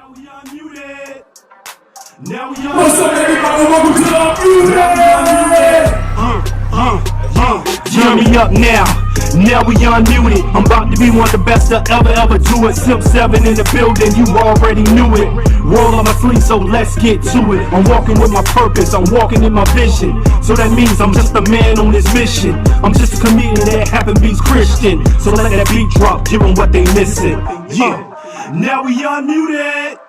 Now we unmuted. Now we unmuted. What's up, everybody? Welcome to Unmuted. Turn me up now. Now we unmuted. I'm about to be one of the best to ever do it. Sip 7 in the building, you already knew it. Roll on my sleeve, so let's get to it. I'm walking with my purpose, I'm walking in my vision. So that means I'm just a man on this mission. I'm just a comedian that happen beats Christian. So let that beat drop, give them what they missing. Yeah. Now we unmuted.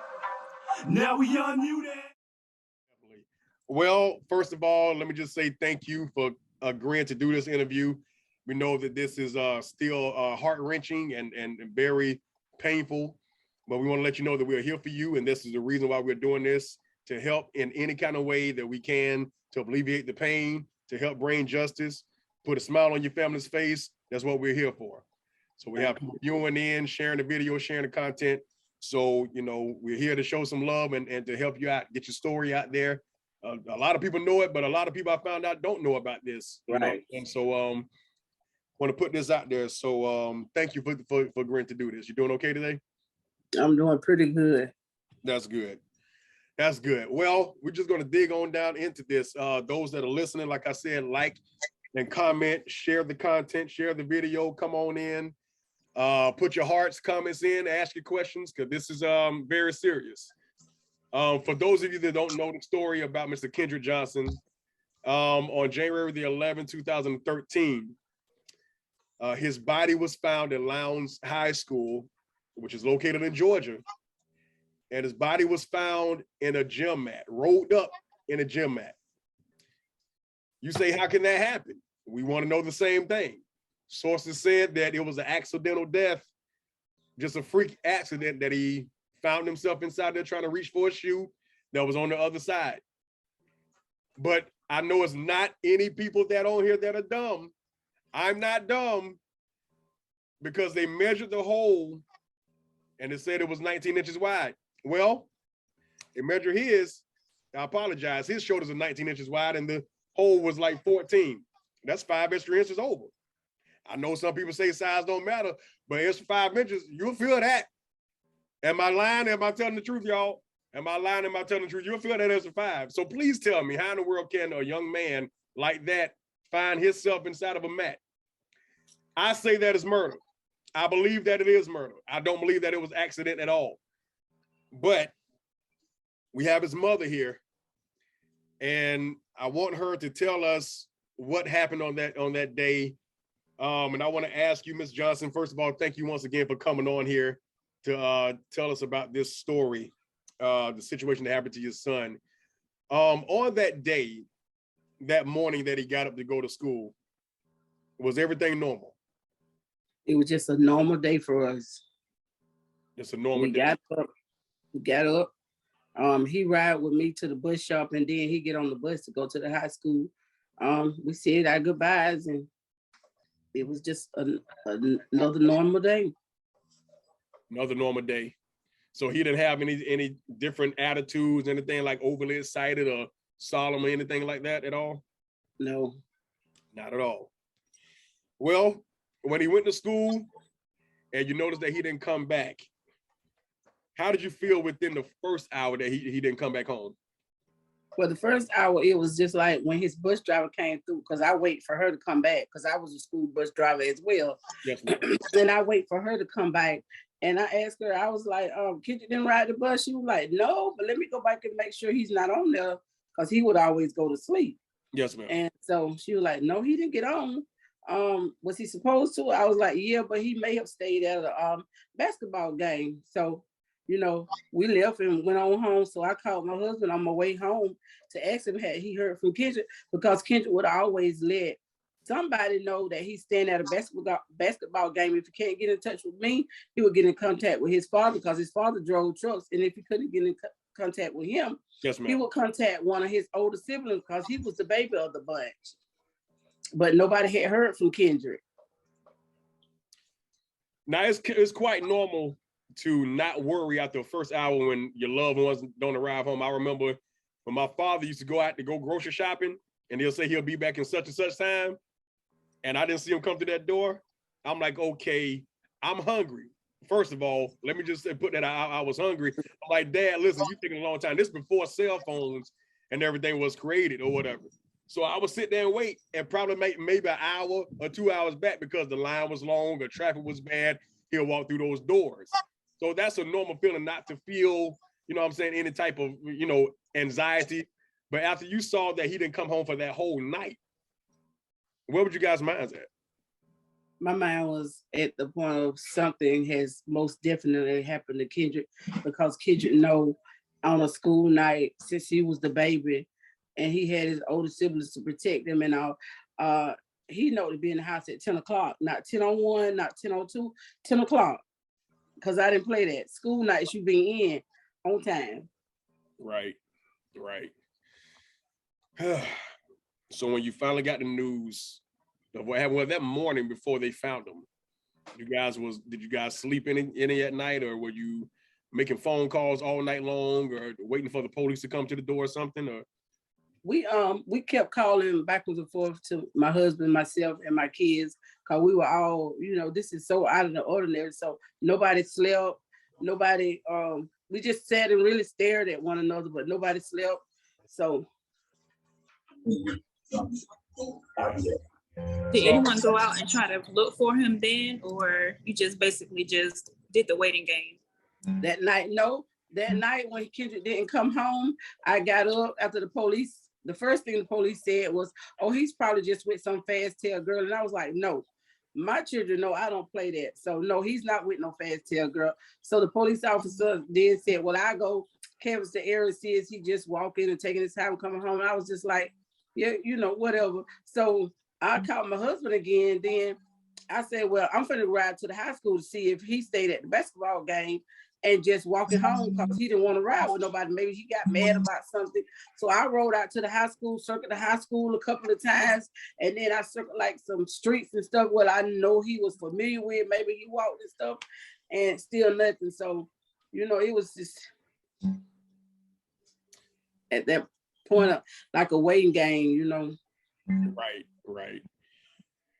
Now we unmuted. Well, first of all, let me just say thank you for agreeing to do this interview. We know that this is still heart-wrenching and very painful, but we want to let you know that we're here for you, and this is the reason why we're doing this, to help in any kind of way that we can to alleviate the pain, to help bring justice, put a smile on your family's face. That's what we're here for. So we have people viewing in, sharing the video, sharing the content. So, you know, we're here to show some love and to help you out, get your story out there. A lot of people know it, but a lot of people I found out don't know about this. Right. And so want to put this out there. So thank you for agreeing to do this. You doing okay today? I'm doing pretty good. That's good. That's good. Well, we're just going to dig on down into this. Those that are listening, like I said, like and comment, share the content, share the video, come on in. Put your hearts, comments in, ask your questions, because this is very serious. For those of you that don't know the story about Mr. Kendrick Johnson, on January the 11th, 2013, his body was found at Lowndes High School, which is located in Georgia. And his body was found in a gym mat, rolled up in a gym mat. You say, how can that happen? We want to know the same thing. Sources said that it was an accidental death, just a freak accident that he found himself inside there trying to reach for a shoe that was on the other side. But I know it's not any people that on here that are dumb. I'm not dumb, because they measured the hole and it said it was 19 inches wide. Well, they measured his, I apologize, his shoulders are 19 inches wide and the hole was like 14. That's 5 extra inches over. I know some people say size don't matter, but it's 5 inches. You'll feel that. Am I lying? Am I telling the truth, y'all? Am I lying? Am I telling the truth? You'll feel that as a 5. So please tell me, how in the world can a young man like that find himself inside of a mat? I say that is murder. I believe that it is murder. I don't believe that it was accident at all. But we have his mother here, and I want her to tell us what happened on that day. And I want to ask you, Ms. Johnson, first of all, thank you once again for coming on here to tell us about this story, the situation that happened to your son. On that day, that morning that he got up to go to school, was everything normal? It was just a normal day for us. It's a normal day. We got up. He ride with me to the bus stop, and then he get on the bus to go to the high school. We said our goodbyes, and it was just another normal day. Another normal day. So he didn't have any different attitudes, anything like overly excited or solemn or anything like that at all? No. Not at all. Well, when he went to school and you noticed that he didn't come back, how did you feel within the first hour that he didn't come back home? Well, the first hour, it was just like when his bus driver came through, because I wait for her to come back, because I was a school bus driver as well. Yes, and I wait for her to come back. And I asked her, I was like, Kendrick didn't ride the bus? She was like, no, but let me go back and make sure he's not on there, because he would always go to sleep. Yes, ma'am. And so she was like, no, he didn't get on. Was he supposed to? I was like, yeah, but he may have stayed at a basketball game. So, you know, we left and went on home. So I called my husband on my way home to ask him had he heard from Kendrick, because Kendrick would always let somebody know that he's staying at a basketball game. If he can't get in touch with me, he would get in contact with his father, because his father drove trucks. And if he couldn't get in contact with him, yes, ma'am, he would contact one of his older siblings, because he was the baby of the bunch. But nobody had heard from Kendrick. Now, it's quite normal to not worry after the first hour when your loved ones don't arrive home. I remember when my father used to go out to go grocery shopping, and he'll say he'll be back in such and such time, and I didn't see him come through that door. I'm like, okay, I'm hungry. first of all, let me just put that I was hungry. I'm like, Dad, listen, you taking a long time. This is before cell phones and everything was created or whatever. So I would sit there and wait and probably make maybe an hour or 2 hours back because the line was long or traffic was bad. He'll walk through those doors. So that's a normal feeling, not to feel, you know what I'm saying, any type of, you know, anxiety. But after you saw that he didn't come home for that whole night, where would you guys' minds at? My mind was at the point of something has most definitely happened to Kendrick, because Kendrick know on a school night, since he was the baby and he had his older siblings to protect him and all, he know to be in the house at 10 o'clock, not 10:01, not 10:02, 10 o'clock. Because I didn't play that. School nights, you be in on time. Right. So when you finally got the news of what happened, well, that morning before they found him, did you guys sleep any at night, or were you making phone calls all night long, or waiting for the police to come to the door or something? Or we kept calling backwards and forth to my husband, myself, and my kids, because we were all, you know, this is so out of the ordinary. So nobody slept, nobody, we just sat and really stared at one another, but nobody slept. So. Did anyone go out and try to look for him then, or you just basically just did the waiting game? That night, no. That night when Kendrick didn't come home, I got up after the police. The first thing the police said was, oh, he's probably just with some fast tail girl. And I was like, no, my children know I don't play that. So no, he's not with no fast tail girl. So the police officer then said, well, I go canvass the area, see if he just walking and taking his time coming home. And I was just like, yeah, you know, whatever. So I called my husband again. Then I said, well, I'm finna ride to the high school to see if he stayed at the basketball game and just walking home, because he didn't want to ride with nobody. Maybe he got mad about something. So I rode out to the high school, circled the high school a couple of times, and then I circled like some streets and stuff where I know he was familiar with. Maybe he walked and stuff, and still nothing. So, you know, it was just at that point of like a waiting game, you know. Right.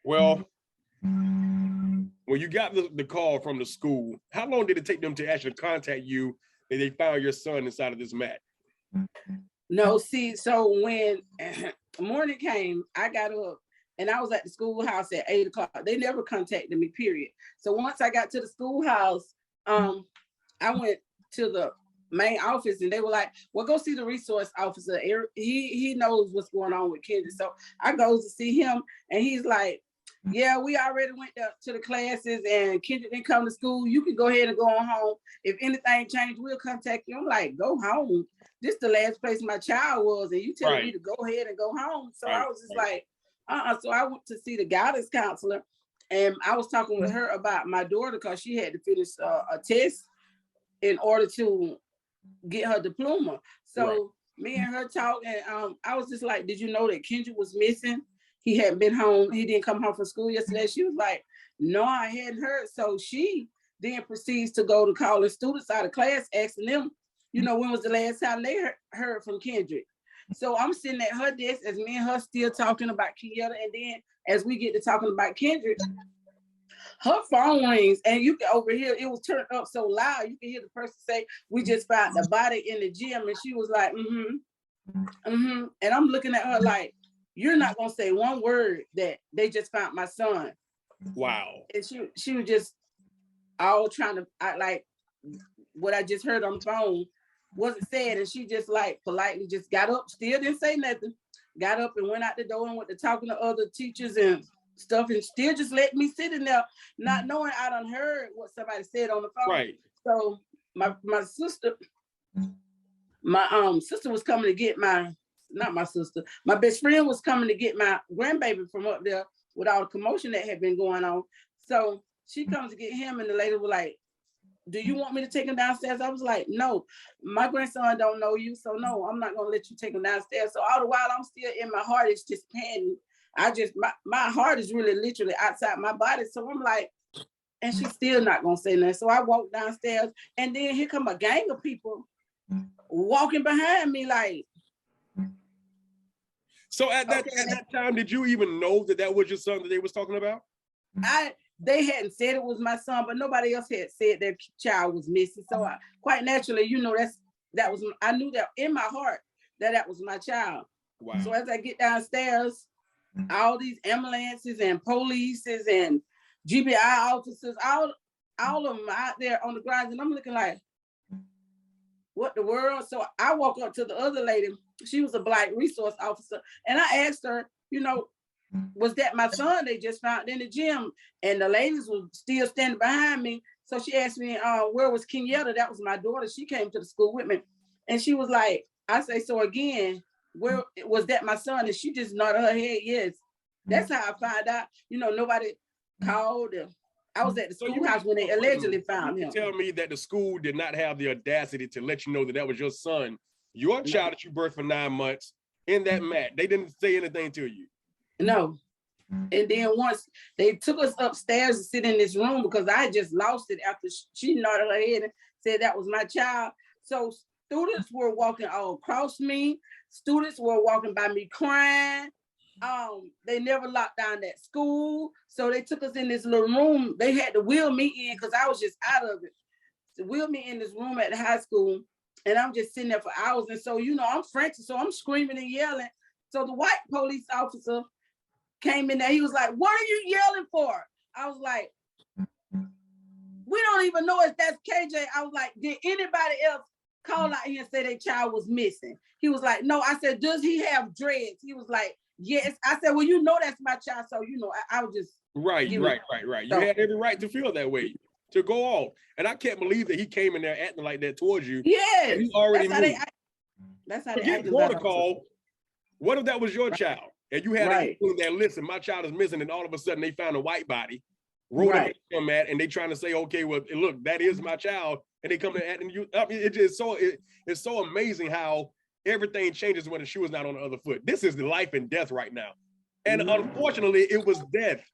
Well, when you got the call from the school, how long did it take them to actually contact you that they found your son inside of this mat? No, see, so when morning came, I got up and I was at the schoolhouse at 8 o'clock. They never contacted me, period. So once I got to the schoolhouse, I went to the main office and they were like, well, go see the resource officer. He knows what's going on with Kendrick. So I goes to see him and he's like, yeah, we already went to the classes and Kendrick didn't come to school. You can go ahead and go on home. If anything changed, we'll contact you. I'm like, go home. This is the last place my child was, and you telling me to go ahead and go home. So I was just like, So I went to see the guidance counselor, and I was talking with her about my daughter because she had to finish a test in order to get her diploma. So me and her talked, and I was just like, did you know that Kendrick was missing? He hadn't been home. He didn't come home from school yesterday. She was like, no, I hadn't heard. So she then proceeds to go to calling students out of class, asking them, you know, when was the last time they heard from Kendrick? So I'm sitting at her desk as me and her still talking about Kenyatta. And then as we get to talking about Kendrick, her phone rings and you can overhear, it was turned up so loud, you can hear the person say, we just found the body in the gym. And she was like, And I'm looking at her like, you're not gonna say one word that they just found my son. Wow. And she was just all trying to act like what I just heard on the phone wasn't said. And she just like politely just got up, still didn't say nothing, got up and went out the door and went to talking to other teachers and stuff, and still just let me sit in there, not knowing I done heard what somebody said on the phone. Right. So my sister was coming to get my best friend was coming to get my grandbaby from up there with all the commotion that had been going on. So she comes to get him, and the lady was like, do you want me to take him downstairs? I was like, no, my grandson don't know you, so no, I'm not gonna let you take him downstairs. So all the while I'm still in my heart, it's just pain. My heart is really literally outside my body. So I'm like, and she's still not gonna say nothing. So I walked downstairs, and then here come a gang of people walking behind me like. So at that time, did you even know that was your son that they was talking about? They hadn't said it was my son, but nobody else had said their child was missing. So quite naturally, you know, I knew that in my heart that was my child. Wow. So as I get downstairs, all these ambulances and polices and GBI officers, all of them out there on the grounds, and I'm looking like, what the world? So I walk up to the other lady. She was a Black resource officer, and I asked her, you know, was that my son they just found in the gym? And the ladies were still standing behind me. So she asked me, where was Kenyatta? That was my daughter. She came to the school with me. And she was like, I say, so again, where was that my son? And she just nodded her head, yes. That's how I found out. You know, nobody called. I was at the schoolhouse when they allegedly found him. Tell me that the school did not have the audacity to let you know that was your son, your child that you birthed for 9 months in that mat. They didn't say anything to you. No. And then once they took us upstairs to sit in this room because I just lost it after she nodded her head and said that was my child. So students were walking all across me. Students were walking by me crying. They never locked down that school. So they took us in this little room. They had to wheel me in because I was just out of it. To wheel me in this room at the high school. And I'm just sitting there for hours. And so, you know, I'm frantic. So I'm screaming and yelling. So the white police officer came in there. He was like, what are you yelling for? I was like, we don't even know if that's KJ. I was like, did anybody else call out here and say their child was missing? He was like, no. I said, does he have dreads? He was like, yes. I said, well, you know that's my child. So, you know, I was just. Right. You had every right to feel that way, to go off. And I can't believe that he came in there acting like that towards you. Yeah. He already knew. That's how they acted. Protocol. What if that was your child? And you had a that, listen, my child is missing, and all of a sudden they found a white body, wrote him at, and they trying to say, okay, well, look, that is my child, and they come to at, and you, I mean, it's so amazing how everything changes when the shoe is not on the other foot. This is the life and death right now, and unfortunately, it was death.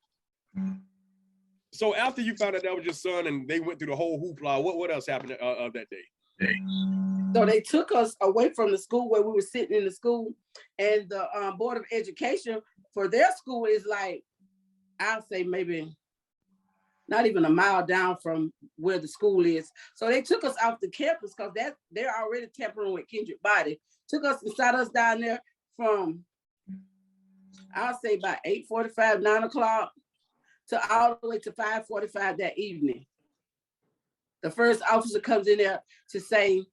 So after you found out that was your son, and they went through the whole hoopla, what else happened that day? So they took us away from the school where we were sitting in the school, and the Board of Education for their school is like, I'll say maybe not even a mile down from where the school is. So they took us off the campus because they're already tampering with Kendrick body. Took us and sat us down there from, I'll say about 8:45, 9 o'clock to all the way to 5:45 that evening. The first officer comes in there to say,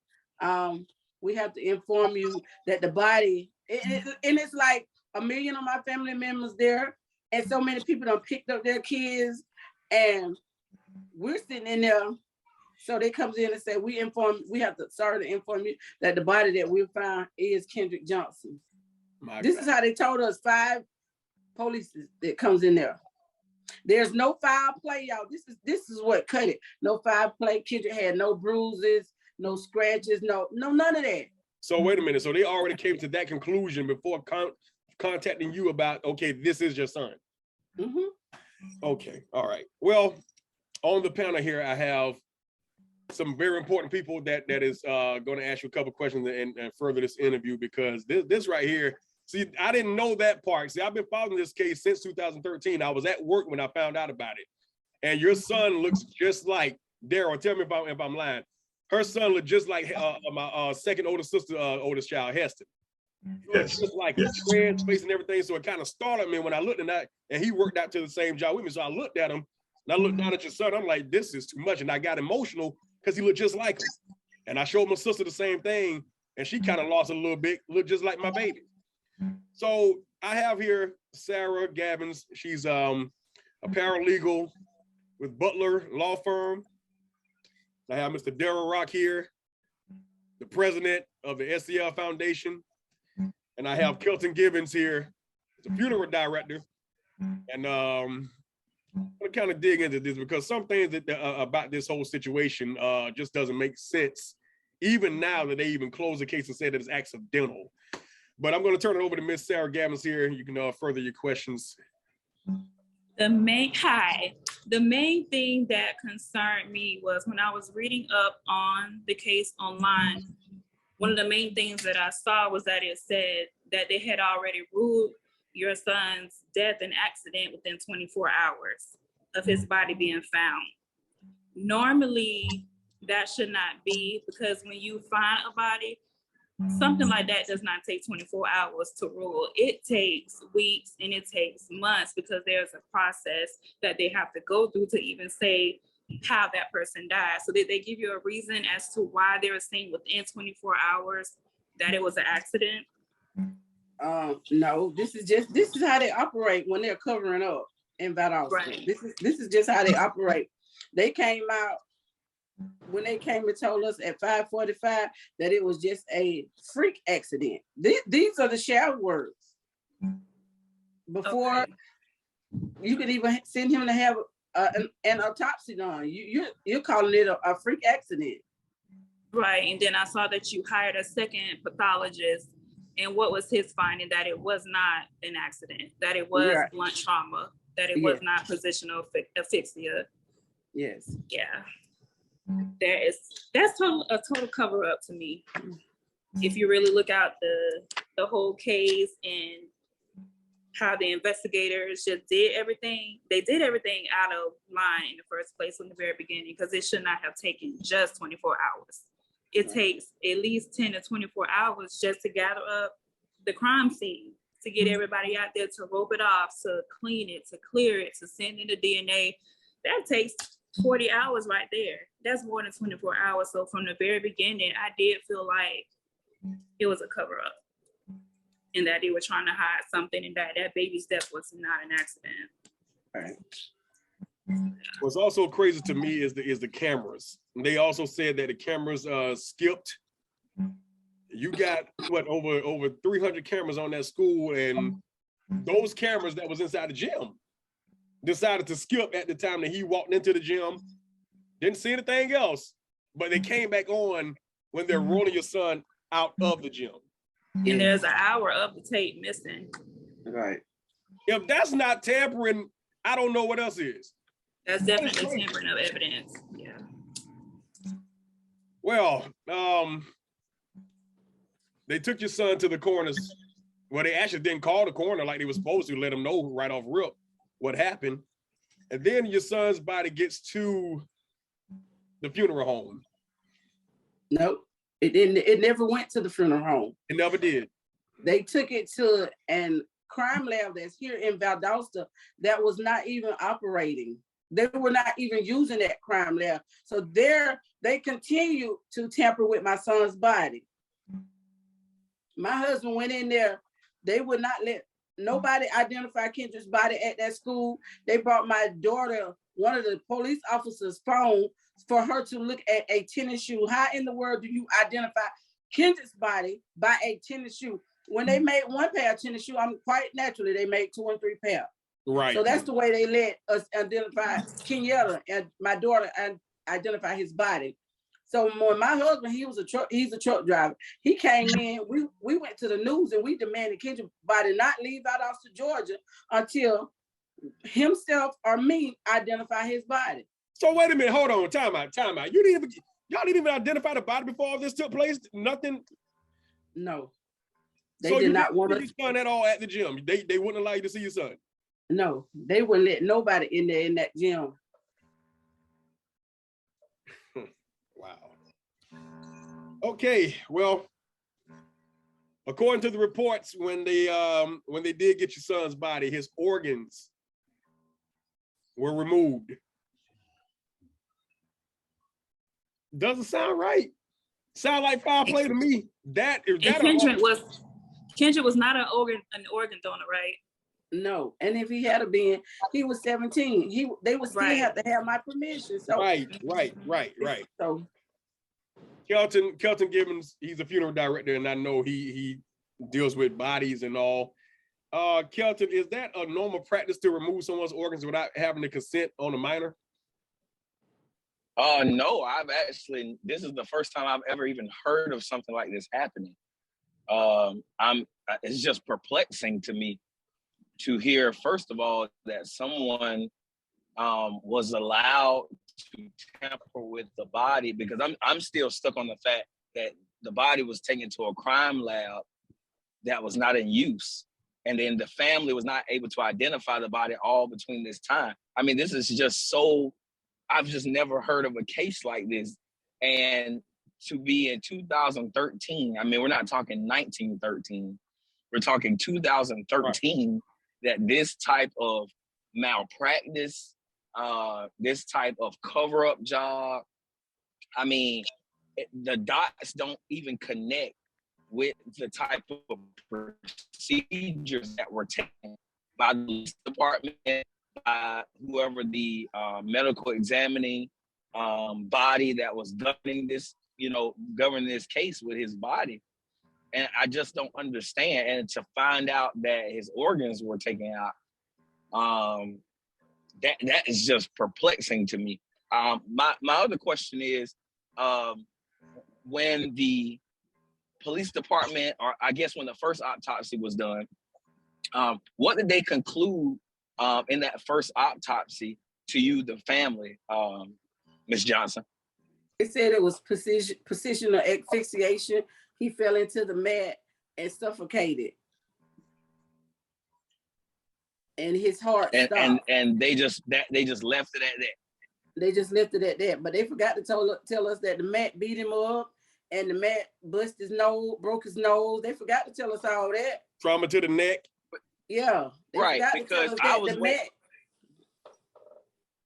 we have to inform you that the body, and it's like 1 million of my family members there, and so many people done picked up their kids, and we're sitting in there. So they comes in and say, we have to inform you that the body that we found is Kendrick Johnson. This is how they told us, 5 police that comes in there. There's no foul play, y'all. This is what cut it. No foul play. Kendrick had no bruises, no scratches, no none of that. So wait a minute. So they already came to that conclusion before contacting you about, okay, this is your son. Okay, all right. Well, on the panel here, I have some very important people that is going to ask you a couple questions and further this interview, because this right here. See, I didn't know that part. See, I've been following this case since 2013. I was at work when I found out about it. And your son looks just like Daryl. Tell me if I'm lying. Her son looked just like my second oldest sister, oldest child, Heston. Yes. Just like his friend's face and everything. So it kind of startled me when I looked at that, and he worked out to the same job with me. So I looked at him, and I looked down at your son. I'm like, this is too much. And I got emotional because he looked just like him. And I showed my sister the same thing, and she kind of lost a little bit, looked just like my baby. So I have here Sarah Gabbins. She's a paralegal with Butler Law Firm. I have Mr. Daryl Rock here, the president of the SCL Foundation. And I have Kelton Gibbons here, the funeral director. And I'm gonna kind of dig into this because some things that about this whole situation just doesn't make sense, even now that they even close the case and say that it's accidental. But I'm going to turn it over to Miss Sarah Gabbins here. You can further your questions. The main thing that concerned me was when I was reading up on the case online, one of the main things that I saw was that it said that they had already ruled your son's death and accident within 24 hours. of his body being found. Normally, that should not be, because when you find a body, something like that does not take 24 hours to rule. It takes weeks and it takes months, because there's a process that they have to go through to even say how that person died. So did they give you a reason as to why they were saying within 24 hours that it was an accident? No, this is how they operate when they're covering up in Valdosta. Right. This is just how they operate. They came out when they came and told us at 5:45 that it was just a freak accident. These are the shower words. Before you could even send him to have an autopsy done, you're calling it a freak accident. Right, and then I saw that you hired a second pathologist, and what was his finding? That it was not an accident, that it was blunt trauma, that it was not positional asphyxia. Yes. Yeah. That's a total cover up to me. If you really look out the whole case and how the investigators just did everything, they did everything out of line in the first place from the very beginning, because it should not have taken just 24 hours. It takes at least 10 to 24 hours just to gather up the crime scene, to get everybody out there, to rope it off, to clean it, to clear it, to send in the DNA. That takes 40 hours right there. That's more than 24 hours. So from the very beginning, I did feel like it was a cover up, and that they were trying to hide something, and that baby's death was not an accident. Right. What's also crazy to me is the cameras. They also said that the cameras skipped. You got over 300 cameras on that school, and those cameras that was inside the gym decided to skip at the time that he walked into the gym. Didn't see anything else, but they came back on when they're rolling your son out of the gym. And there's an hour of the tape missing. Right. If that's not tampering, I don't know what else is. That's definitely tampering of evidence. Yeah. Well, they took your son to the coroner's. Well, they actually didn't call the coroner like they were supposed to, let him know right off rip what happened. And then your son's body gets to the funeral home. Nope. It didn't. It never went to the funeral home. It never did. They took it to a crime lab that's here in Valdosta that was not even operating. They were not even using that crime lab. So they continue to tamper with my son's body. My husband went in there. They would not let nobody identify Kendrick's body at that school. They brought my daughter one of the police officers' phone for her to look at a tennis shoe. How in the world do you identify Kendrick's body by a tennis shoe? When they made one pair of tennis shoes, quite naturally, they made 2 and 3 pair. Right. So that's the way they let us identify Kenyatta and my daughter and identify his body. So when my husband, he's a truck driver. He came in, we went to the news and we demanded Kendrick's body not leave Valdosta, Georgia until himself or me identify his body. So wait a minute, hold on, time out. Y'all didn't even identify the body before all this took place? Nothing? No. They did not want us. You son at all at the gym? They wouldn't allow you to see your son? No, they wouldn't let nobody in there in that gym. Wow. Okay, well, according to the reports, when they did get your son's body, his organs were removed. Doesn't sound right. Sound like foul play to me. Kendrick was not an organ donor, right? No, and if he had been, he was 17. They would still have to have my permission. So right. So Kelton Gibbons, he's a funeral director, and I know he deals with bodies and all. Kelton, is that a normal practice to remove someone's organs without having the consent on a minor? No, this is the first time I've ever even heard of something like this happening. It's just perplexing to me to hear, first of all, that someone was allowed to tamper with the body, because I'm still stuck on the fact that the body was taken to a crime lab that was not in use. and then the family was not able to identify the body all between this time. I mean, this is just so, I've just never heard of a case like this. And to be in 2013, I mean, we're not talking 1913, we're talking 2013, that this type of malpractice, this type of cover-up job, I mean, the dots don't even connect with the type of procedures that were taken by the police department, by whoever the medical examining body that was governing this, governing this case with his body. And I just don't understand. And to find out that his organs were taken out, that is just perplexing to me. My other question is, when the police department, or I guess when the first autopsy was done, what did they conclude in that first autopsy to you, the family, Ms. Johnson? They said it was positional asphyxiation. He fell into the mat and suffocated. And his heart stopped. And they just left it at that. They just left it at that. But they forgot to tell us that the mat beat him up and the mat broke his nose. They forgot to tell us all that. Trauma to the neck. Yeah. Right, because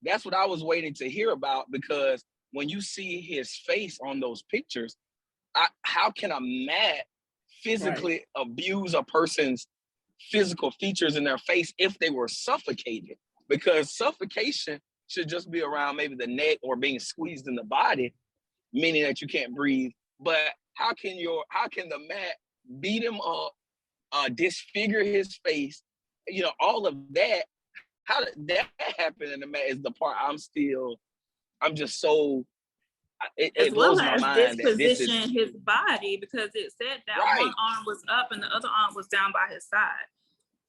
that's what I was waiting to hear about, because when you see his face on those pictures, how can a mat physically abuse a person's physical features in their face if they were suffocated? Because suffocation should just be around maybe the neck or being squeezed in the body, meaning that you can't breathe. But how can the mat beat him up, disfigure his face, all of that? How did that happen in the mat is the part I'm just so, it blows my mind. Disposition his body, because it said that one arm was up and the other arm was down by his side.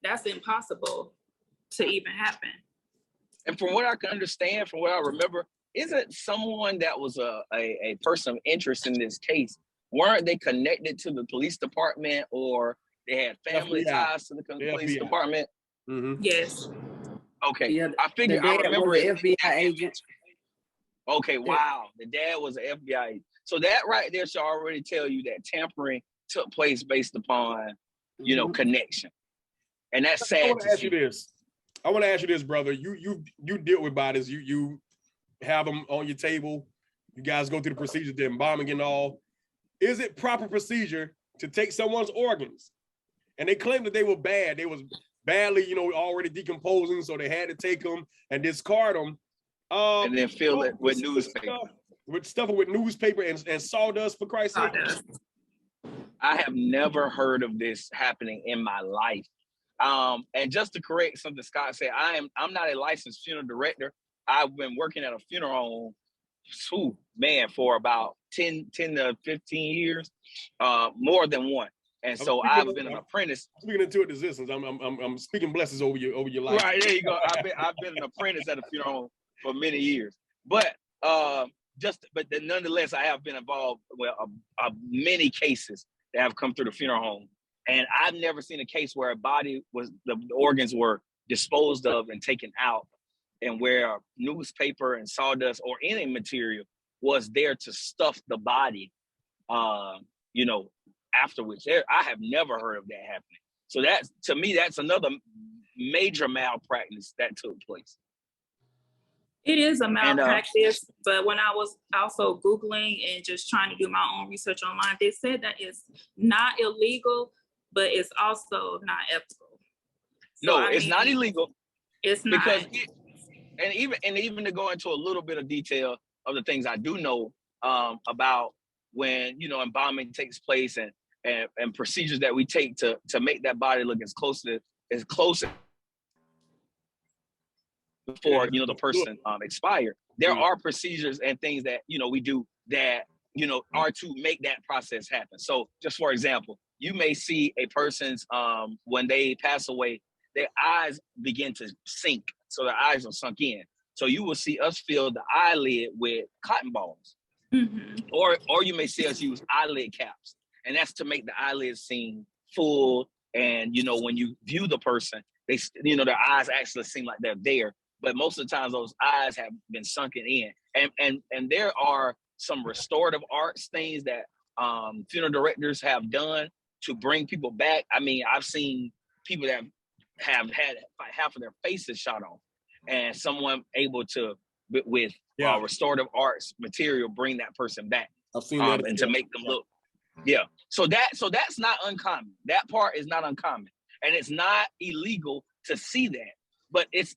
That's impossible to even happen. And from what I can understand, from what I remember, isn't someone that was a person of interest in this case, weren't they connected to the police department, or they had family ties to the police department? Mm-hmm. Yes. Okay. Yeah, I figured, I remember the FBI agent. Okay, wow. The dad was an FBI agent. So that right there should already tell you that tampering took place based upon, connection. And that's sad. I want to ask you this, brother. You deal with bodies. You have them on your table. You guys go through the procedure, the embalming and all. Is it proper procedure to take someone's organs? And they claim that they were bad. They was badly, already decomposing, so they had to take them and discard them. And then fill it with newspaper. With newspaper and sawdust, for Christ's sake. I have never heard of this happening in my life. And just to correct something Scott said, I'm not a licensed funeral director. I've been working at a funeral home, for about 10 to 15 years, more than one. And so I've been an apprentice. Speaking into existence, I'm speaking blessings over your life. Right, there you go. I've been an apprentice at a funeral home for many years. But nonetheless, I have been involved with many cases that have come through the funeral home. And I've never seen a case where the organs were disposed of and taken out, and where newspaper and sawdust or any material was there to stuff the body, afterwards. I have never heard of that happening. So to me, that's another major malpractice that took place. It is a malpractice, but when I was also Googling and just trying to do my own research online, they said that it's not illegal, but it's also not ethical. So, it's not illegal. It's not. Because even to go into a little bit of detail of the things I do know about when, embalming takes place and procedures that we take to make that body look as close before the person expired. There are procedures and things that we do that are to make that process happen. So just for example, you may see a person's when they pass away, their eyes begin to sink, so their eyes are sunk in. So you will see us fill the eyelid with cotton balls, or you may see us use eyelid caps, and that's to make the eyelids seem full And, you know, when you view the person, they, you know, their eyes actually seem like they're there. But most of the times those eyes have been sunken in. And there are some restorative arts things that funeral directors have done to bring people back. I mean, I've seen people that have had half of their faces shot off, and someone able to, with restorative arts material, bring that person back. I've seen that. And to make them look. Yeah. So that's not uncommon. That part is not uncommon. And it's not illegal to see that. But it's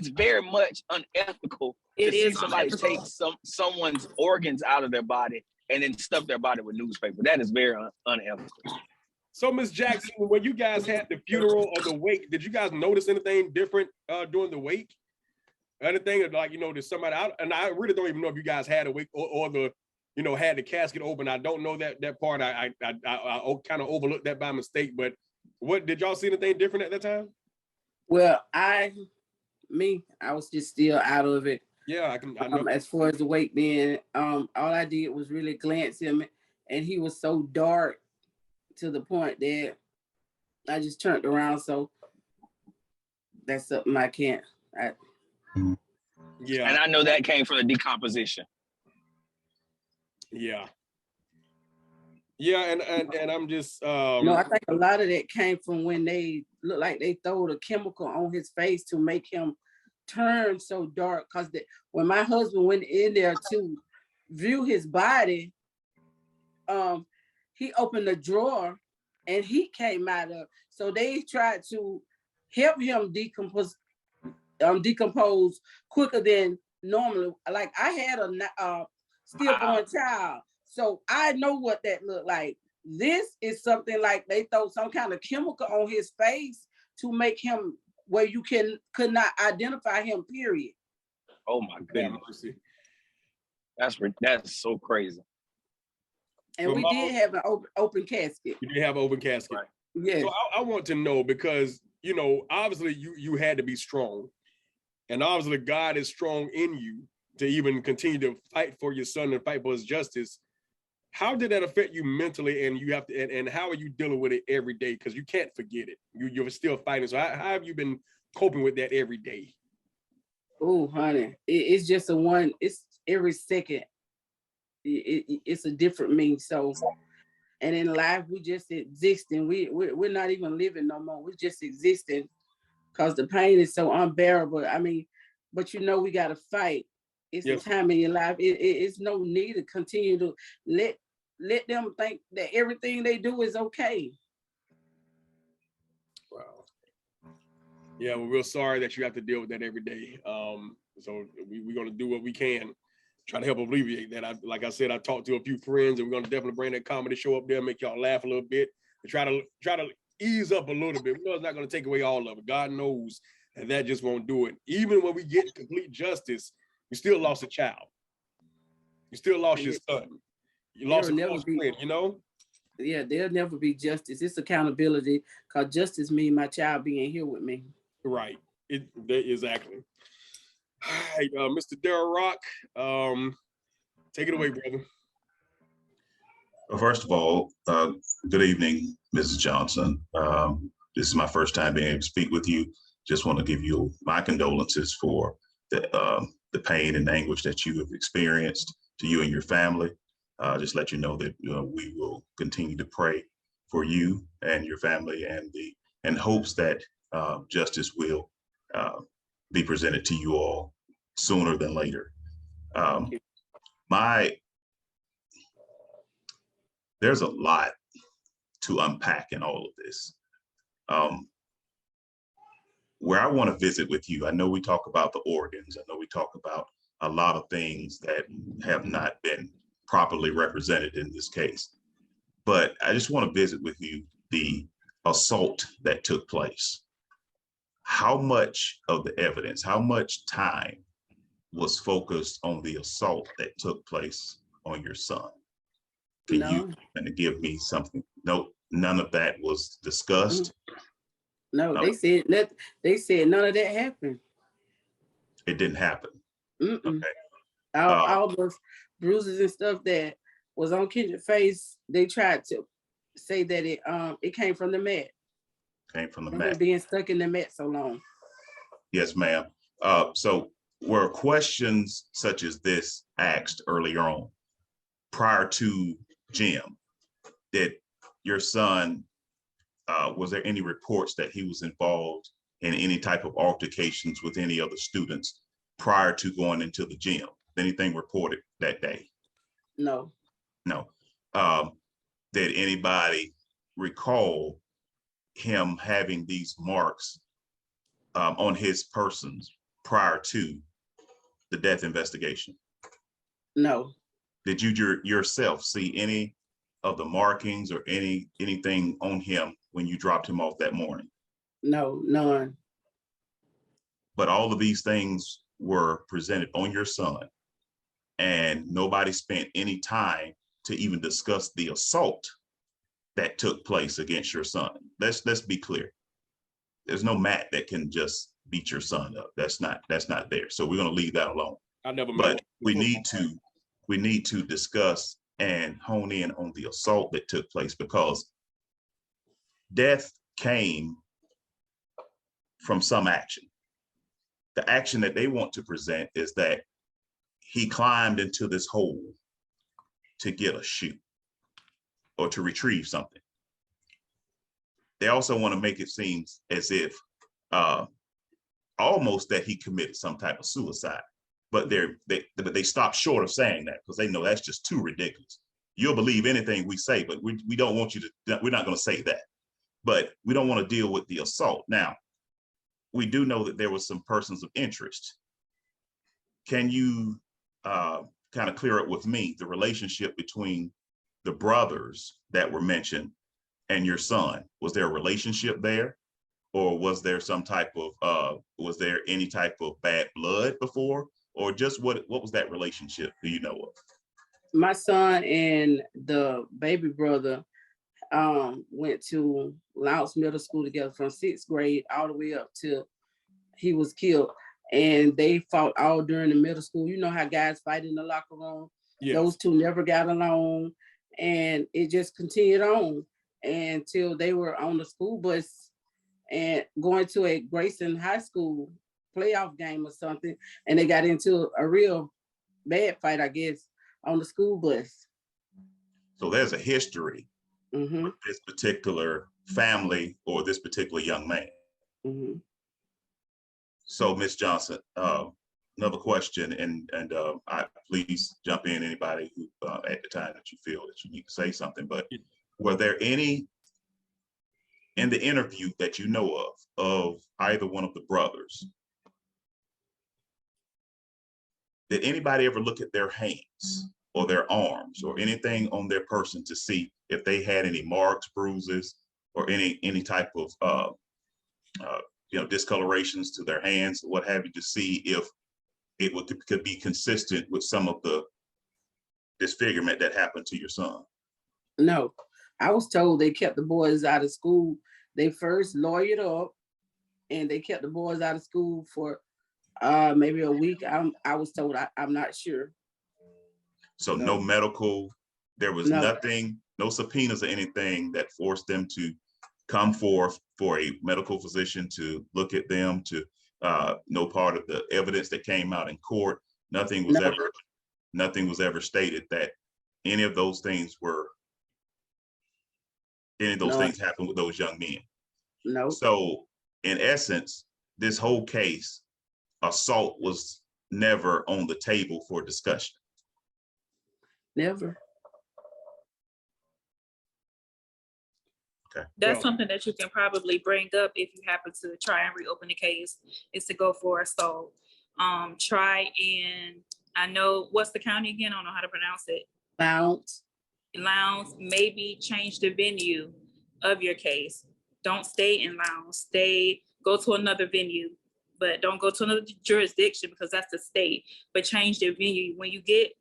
very much unethical to see somebody take someone's organs out of their body and then stuff their body with newspaper. That is very unethical. So, Ms. Jackson, when you guys had the funeral or the wake, did you guys notice anything different during the wake? Anything like, you know, there's somebody out, and I really don't even know if you guys had a wake or the, you know, had the casket open. I don't know that part. I kind of overlooked that by mistake. But what did y'all see anything different at that time? Well, I was just still out of it. Yeah, I know. As far as the wake being, all I did was really glance him, and he was so dark to the point that I just turned around. So that's something I can't. Yeah, and I know that came from the decomposition. Yeah, and I'm just no, I think a lot of that came from when they look like they throw a chemical on his face to make him turn so dark. Because when my husband went in there to view his body, he opened the drawer and he came out of. So they tried to help him decompose quicker than normally. Like I had a stillborn child, so I know what that looked like. This is something like they throw some kind of chemical on his face to make him where you could not identify him, period. Oh my goodness. That's so crazy. And we did have an open casket. You did have an open casket. Right. Yes. So I want to know, because, you know, obviously you had to be strong. And obviously God is strong in you to even continue to fight for your son and fight for his justice. How did that affect you mentally? And you have to, and how are you dealing with it every day? Because you can't forget it. You're still fighting. So how have you been coping with that every day? Oh, honey, it's just it's every second. It's a different me. So, and in life, we just existing. We're not even living no more. We're just existing because the pain is so unbearable. I mean, but you know, we got to fight. It's a time in your life. It's no need to continue to let them think that everything they do is okay. Wow. Yeah, we're real sorry that you have to deal with that every day. So we're going to do what we can, try to help alleviate that. Like I said, I talked to a few friends, and we're going to definitely bring that comedy show up there, make y'all laugh a little bit, and try to ease up a little bit. We know it's not going to take away all of it. God knows that just won't do it. Even when we get complete justice, you still lost a child. You still lost your son. You lost a close friend, you know? Yeah, there'll never be justice. It's accountability, because justice means my child being here with me. Right. Exactly. All right, Mr. Darrell Rock, take it away, brother. Well, first of all, good evening, Mrs. Johnson. This is my first time being able to speak with you. Just want to give you my condolences for the pain and anguish that you have experienced, to you and your family. Just let you know that we will continue to pray for you and your family, and hopes that justice will be presented to you all sooner than later. There's a lot to unpack in all of this. Where I want to visit with you, I know we talk about the organs, I know we talk about a lot of things that have not been properly represented in this case, but I just want to visit with you the assault that took place. How much of the evidence, how much time was focused on the assault that took place on your son? Can you kind of give me something? No, none of that was discussed. No, they said none of that happened. It didn't happen. Okay. All those bruises and stuff that was on Kendrick's face, they tried to say that it came from the mat. Came from the From him mat. being stuck in the mat so long. Yes, ma'am. So were questions such as this asked earlier on prior to Jim? Did your son, was there any reports that he was involved in any type of altercations with any other students prior to going into the gym? Anything reported that day? No. No. Did anybody recall him having these marks on his persons prior to the death investigation? No. Did you yourself see any of the markings or anything on him when you dropped him off that morning? No, none. But all of these things were presented on your son, and nobody spent any time to even discuss the assault that took place against your son. Let's be clear. There's no mat that can just beat your son up. That's not there. So we're going to leave that alone. I never. But we need to discuss and hone in on the assault that took place, because death came from some action. The action that they want to present is that he climbed into this hole to get a shoe or to retrieve something. They also want to make it seem as if almost that he committed some type of suicide, but they stop short of saying that because they know that's just too ridiculous. You'll believe anything we say, but we don't want you to, we're not going to say that. But we don't want to deal with the assault. Now, we do know that there was some persons of interest. Can you kind of clear up with me the relationship between the brothers that were mentioned and your son? Was there a relationship there, or was there some type of was there any type of bad blood before, or just what was that relationship? Do you know of? My son and the baby brother went to Lowndes Middle School together from 6th grade all the way up till he was killed. And they fought all during the middle school. You know how guys fight in the locker room. Yes. Those two never got along, and it just continued on until they were on the school bus and going to a Grayson High School playoff game or something, and they got into a real bad fight, I guess, on the school bus. So there's a history mm-hmm. with this particular family or this particular young man. Mm-hmm. So, Ms. Johnson, another question, and I please jump in, anybody who at the time that you feel that you need to say something. But were there any in the interview that you know of either one of the brothers? Did anybody ever look at their hands or their arms or anything on their person to see if they had any marks, bruises, or any type of discolorations to their hands, what have you, to see if it could be consistent with some of the disfigurement that happened to your son? No, I was told they kept the boys out of school. They first lawyered up, and they kept the boys out of school for maybe a week. I was told. I'm not sure. So no medical, there was nothing, no subpoenas or anything that forced them to come forth for a medical physician to look at them, to no part of the evidence that came out in court. Nothing was ever stated that any of those things happened with those young men. No. So in essence, this whole case, assault was never on the table for discussion. Never. Okay. That's something that you can probably bring up if you happen to try and reopen the case, is to go for assault. Try and, I know, what's the county again? I don't know how to pronounce it. Lowndes. Maybe change the venue of your case. Don't stay in Lowndes. Go to another venue, but don't go to another jurisdiction because that's the state. But change the venue. When you get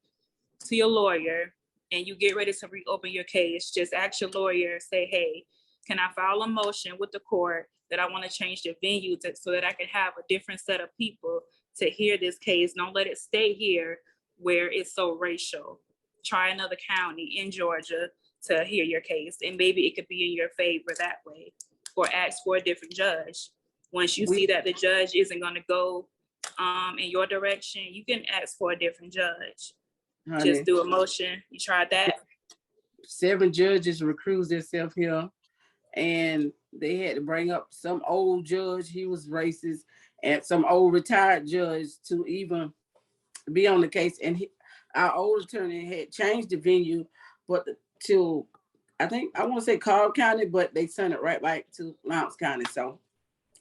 to your lawyer and you get ready to reopen your case, just ask your lawyer, say, hey, can I file a motion with the court that I want to change the venue so that I can have a different set of people to hear this case? Don't let it stay here where it's so racial. Try another county in Georgia to hear your case, and maybe it could be in your favor that way, or ask for a different judge. Once you see that the judge isn't going to go in your direction, you can ask for a different judge. Honey, just do a motion. You tried that? 7 judges recused themselves here, and they had to bring up some old judge, he was racist, and some old retired judge to even be on the case. And our old attorney had changed the venue, but to, I want to say Cobb County, but they sent it right back to Lowndes County. So,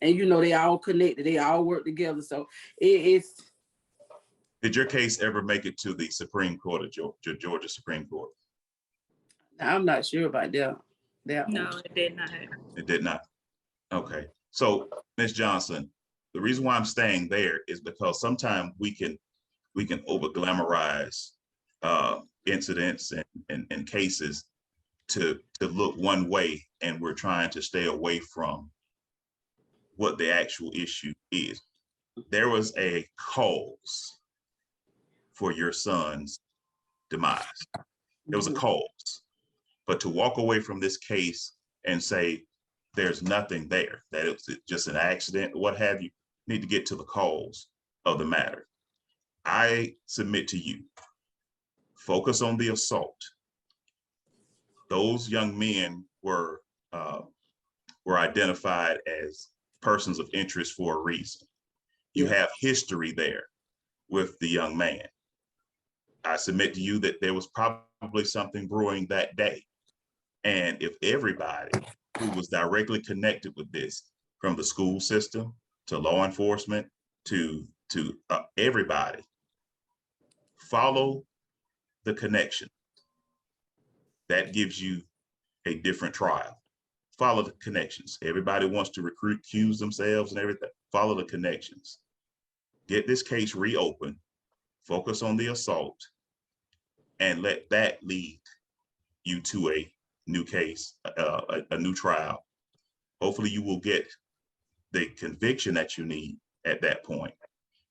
and you know, they all connected, they all work together. So it's. Did your case ever make it to the Supreme Court of Georgia Supreme Court? I'm not sure about that. No, it did not. It did not. Okay. So, Ms. Johnson, the reason why I'm staying there is because sometimes we can over glamorize incidents and cases to look one way, and we're trying to stay away from what the actual issue is. There was a cause for your son's demise. There was a cause. But to walk away from this case and say there's nothing there, that it was just an accident, what have you, need to get to the cause of the matter. I submit to you, focus on the assault. Those young men were identified as persons of interest for a reason. You have history there with the young man. I submit to you that there was probably something brewing that day. And if everybody who was directly connected with this, from the school system to law enforcement to everybody, follow the connection, that gives you a different trial. Follow the connections. Everybody wants to recuse themselves and everything. Follow the connections. Get this case reopened, focus on the assault, and let that lead you to a new case, a new trial. Hopefully you will get the conviction that you need at that point,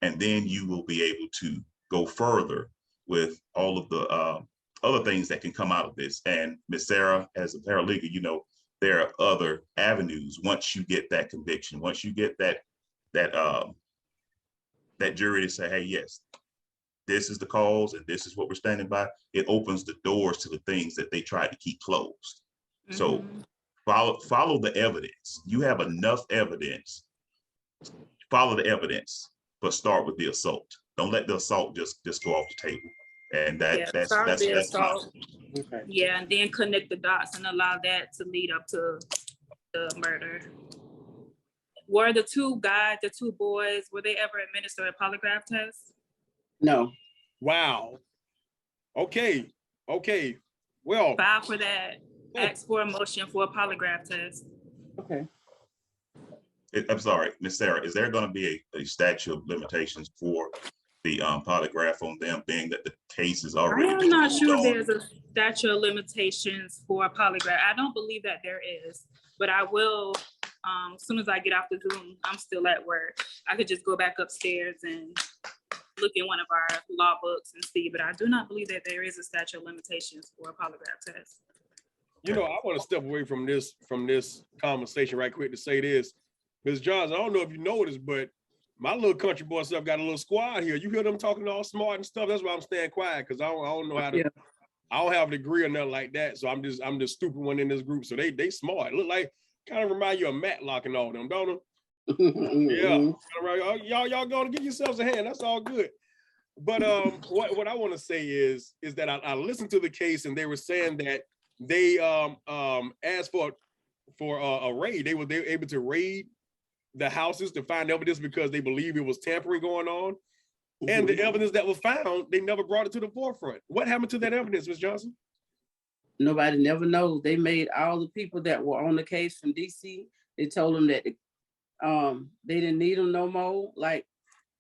and then you will be able to go further with all of the other things that can come out of this. And Ms. Sarah, as a paralegal, you know, there are other avenues once you get that conviction, once you get that jury to say, hey, yes, this is the cause and this is what we're standing by. It opens the doors to the things that they tried to keep closed. Mm-hmm. So follow the evidence. You have enough evidence. Follow the evidence, but start with the assault. Don't let the assault just go off the table. And that's assault. Okay. Yeah, and then connect the dots and allow that to lead up to the murder. Were the two boys, were they ever administered a polygraph test? No. Wow. Okay. Well, file for that. Ask for a motion for a polygraph test. Okay. I'm sorry, Ms. Sarah, is there going to be a statute of limitations for the polygraph on them, being that the case is already? I'm not sure there's a statute of limitations for a polygraph. I don't believe that there is, but I will, as soon as I get off the Zoom, I'm still at work. I could just go back upstairs and look in one of our law books and see, but I do not believe that there is a statute of limitations for a polygraph test. You know, I want to step away from this conversation right quick to say this. Ms. Johnson, I don't know if you noticed, but my little country boy stuff got a little squad here. You hear them talking all smart and stuff. That's why I'm staying quiet, because I don't know how to. Yeah. I don't have a degree or nothing like that, so I'm the stupid one in this group. So they smart. Look like, kind of remind you of Matlock and all them, don't them? Yeah. Y'all gonna give yourselves a hand. That's all good. But what I want to say is that I listened to the case, and they were saying that they asked for a raid. They were able to raid the houses to find evidence because they believe it was tampering going on. Mm-hmm. And the evidence that was found, they never brought it to the forefront. What happened to that evidence, Ms. Johnson? Nobody never knows. They made all the people that were on the case from DC, they told them that they didn't need them no more. Like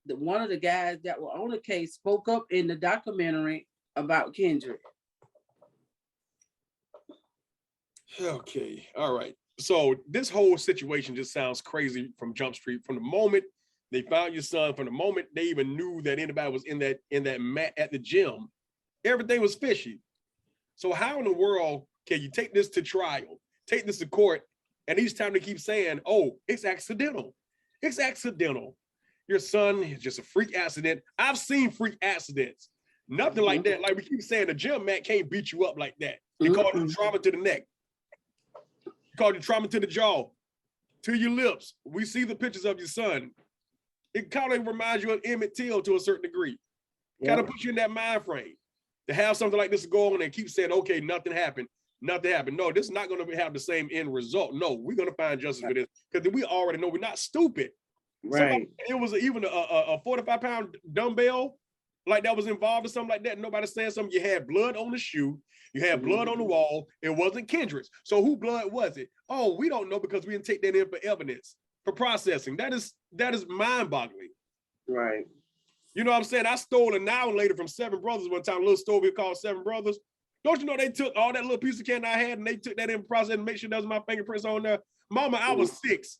one of the guys that were on the case spoke up in the documentary about Kendrick. Okay, all right. So this whole situation just sounds crazy from Jump Street. From the moment they found your son, from the moment they even knew that anybody was in that mat at the gym, everything was fishy. So how in the world can you take this to trial, take this to court? And each time they keep saying, oh, it's accidental. It's accidental. Your son is just a freak accident. I've seen freak accidents. Nothing like that. Like we keep saying, the gym mat can't beat you up like that. He called you trauma to the neck. He called you trauma to the jaw, to your lips. We see the pictures of your son. It kind of reminds you of Emmett Till to a certain degree. Kind of puts you in that mind frame to have something like this go on and keep saying, okay, nothing happened. Nothing happened. No, this is not going to have the same end result. No, we're going to find justice for this because we already know we're not stupid. Right. It was even a 45-pound dumbbell like that was involved or something like that. Nobody's saying something. You had blood on the shoe. You had blood on the wall. It wasn't Kendrick's. So who blood was it? Oh, we don't know because we didn't take that in for evidence, for processing. That is mind-boggling. Right. You know what I'm saying? I stole a now later from Seven Brothers one time, a little store we called Seven Brothers. Don't you know they took all that little piece of candy I had and they took that in process and make sure that was my fingerprints on there? Mama, I was 6.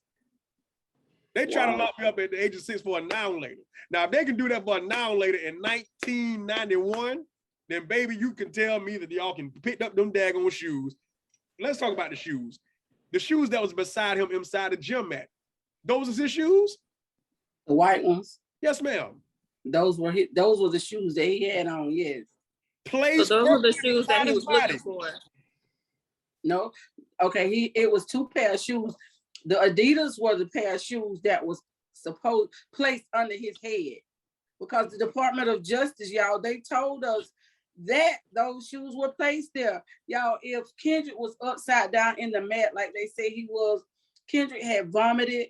They try to lock me up at the age of 6 for a noun later. Now, if they can do that for a noun later in 1991, then baby, you can tell me that y'all can pick up them daggone shoes. Let's talk about the shoes. The shoes that was beside him inside the gym mat. Those is his shoes? The white ones? Yes, ma'am. Those were the shoes that he had on, yes. So those were the shoes that he was looking for. No, okay, it was 2 pair of shoes. The Adidas were the pair of shoes that was placed under his head. Because the Department of Justice, y'all, they told us that those shoes were placed there. Y'all, if Kendrick was upside down in the mat like they say he was, Kendrick had vomited,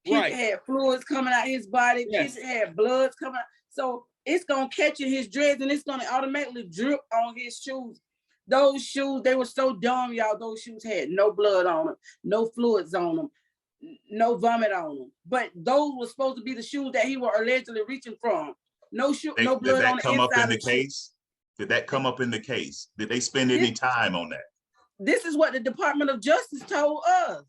Kendrick had fluids coming out his body, Kendrick had bloods coming out. So it's gonna catch in his dreads and it's gonna automatically drip on his shoes. Those shoes, they were so dumb, y'all. Those shoes had no blood on them, no fluids on them, no vomit on them. But those were supposed to be the shoes that he was allegedly reaching from. No blood did that on the come up inside in the of the case? Did that come up in the case? Did they spend any time on that? This is what the Department of Justice told us.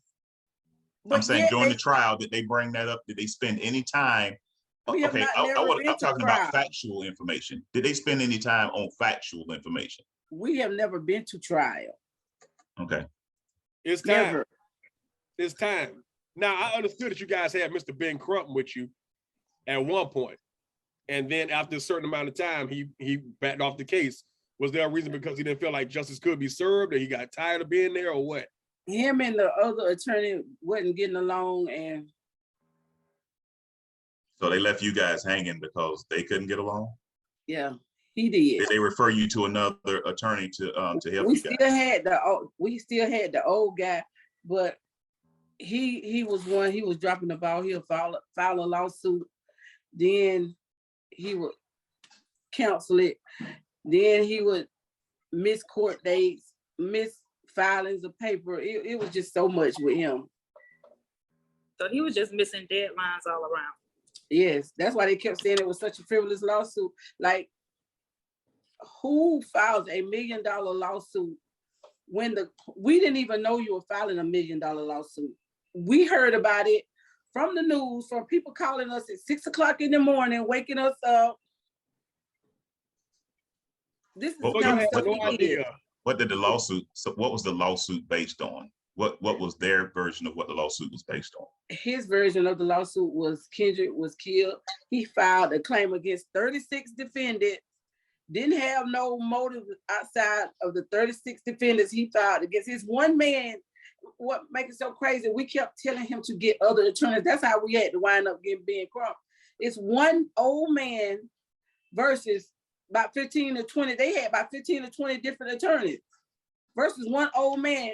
But I'm saying during the trial, did they bring that up? Did they spend any time? Okay, I'm talking about factual information. Did they spend any time on factual information? We have never been to trial. Okay. It's time. Never. It's time. Now, I understood that you guys had Mr. Ben Crump with you at one point. And then after a certain amount of time, he backed off the case. Was there a reason because he didn't feel like justice could be served or he got tired of being there or what? Him and the other attorney wasn't getting along, and so they left you guys hanging because they couldn't get along? Yeah, he did. Did they refer you to another attorney to help you guys? We still had the old guy, but he was dropping the ball. He'll file a lawsuit, then he would counsel it, then he would miss court dates, miss filings of paper. It was just so much with him. So he was just missing deadlines all around. Yes, that's why they kept saying it was such a frivolous lawsuit. Like, who files $1 million lawsuit when we didn't even know you were filing $1 million lawsuit? We heard about it from the news, from people calling us at 6 o'clock in the morning, waking us up. This is no idea. What did the lawsuit? So what was the lawsuit based on? What was their version of what the lawsuit was based on? His version of the lawsuit was Kendrick was killed. He filed a claim against 36 defendants. Didn't have no motive outside of the 36 defendants he filed against. His one man. What makes it so crazy? We kept telling him to get other attorneys. That's how we had to wind up getting Ben Crump. It's one old man versus about 15 to 20. They had about 15 to 20 different attorneys versus one old man.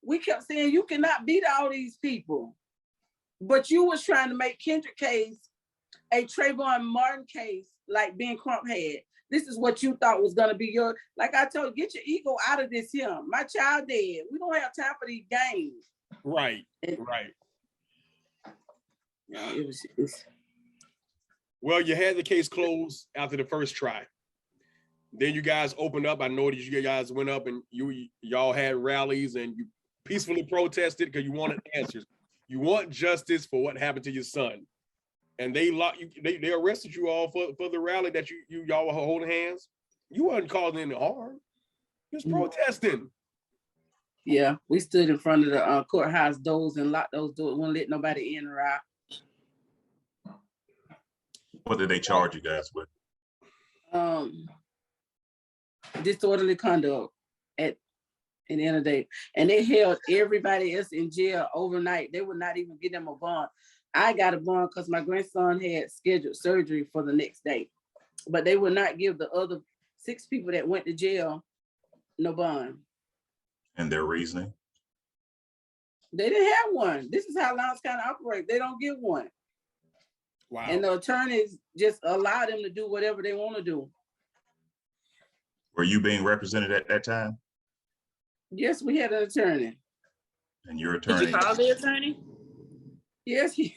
We kept saying, you cannot beat all these people. But you was trying to make Kendrick case a Trayvon Martin case like Ben Crump had. This is what you thought was gonna be your, like I told you, get your ego out of this here. My child dead. We don't have time for these games. Right, right. Yeah, it was. Well, you had the case closed after the first try. Then you guys opened up. I know that you guys went up and y'all had rallies and you peacefully protested because you wanted answers. You want justice for what happened to your son. And they locked you, they arrested you all for the rally that y'all were holding hands. You wasn't causing any harm. You was protesting. Yeah, we stood in front of the courthouse doors and locked those doors. Wouldn't let nobody in or out. What did they charge you guys with? Disorderly conduct at the end of the day. And they held everybody else in jail overnight. They would not even give them a bond. I got a bond because my grandson had scheduled surgery for the next day. But they would not give the other 6 people that went to jail no bond. And their reasoning? They didn't have one. This is how Lowndes County operates. They don't give one. Wow. And the attorneys just allow them to do whatever they want to do. Were you being represented at that time? Yes, we had an attorney. And your Did attorney? you call the attorney? Yes, he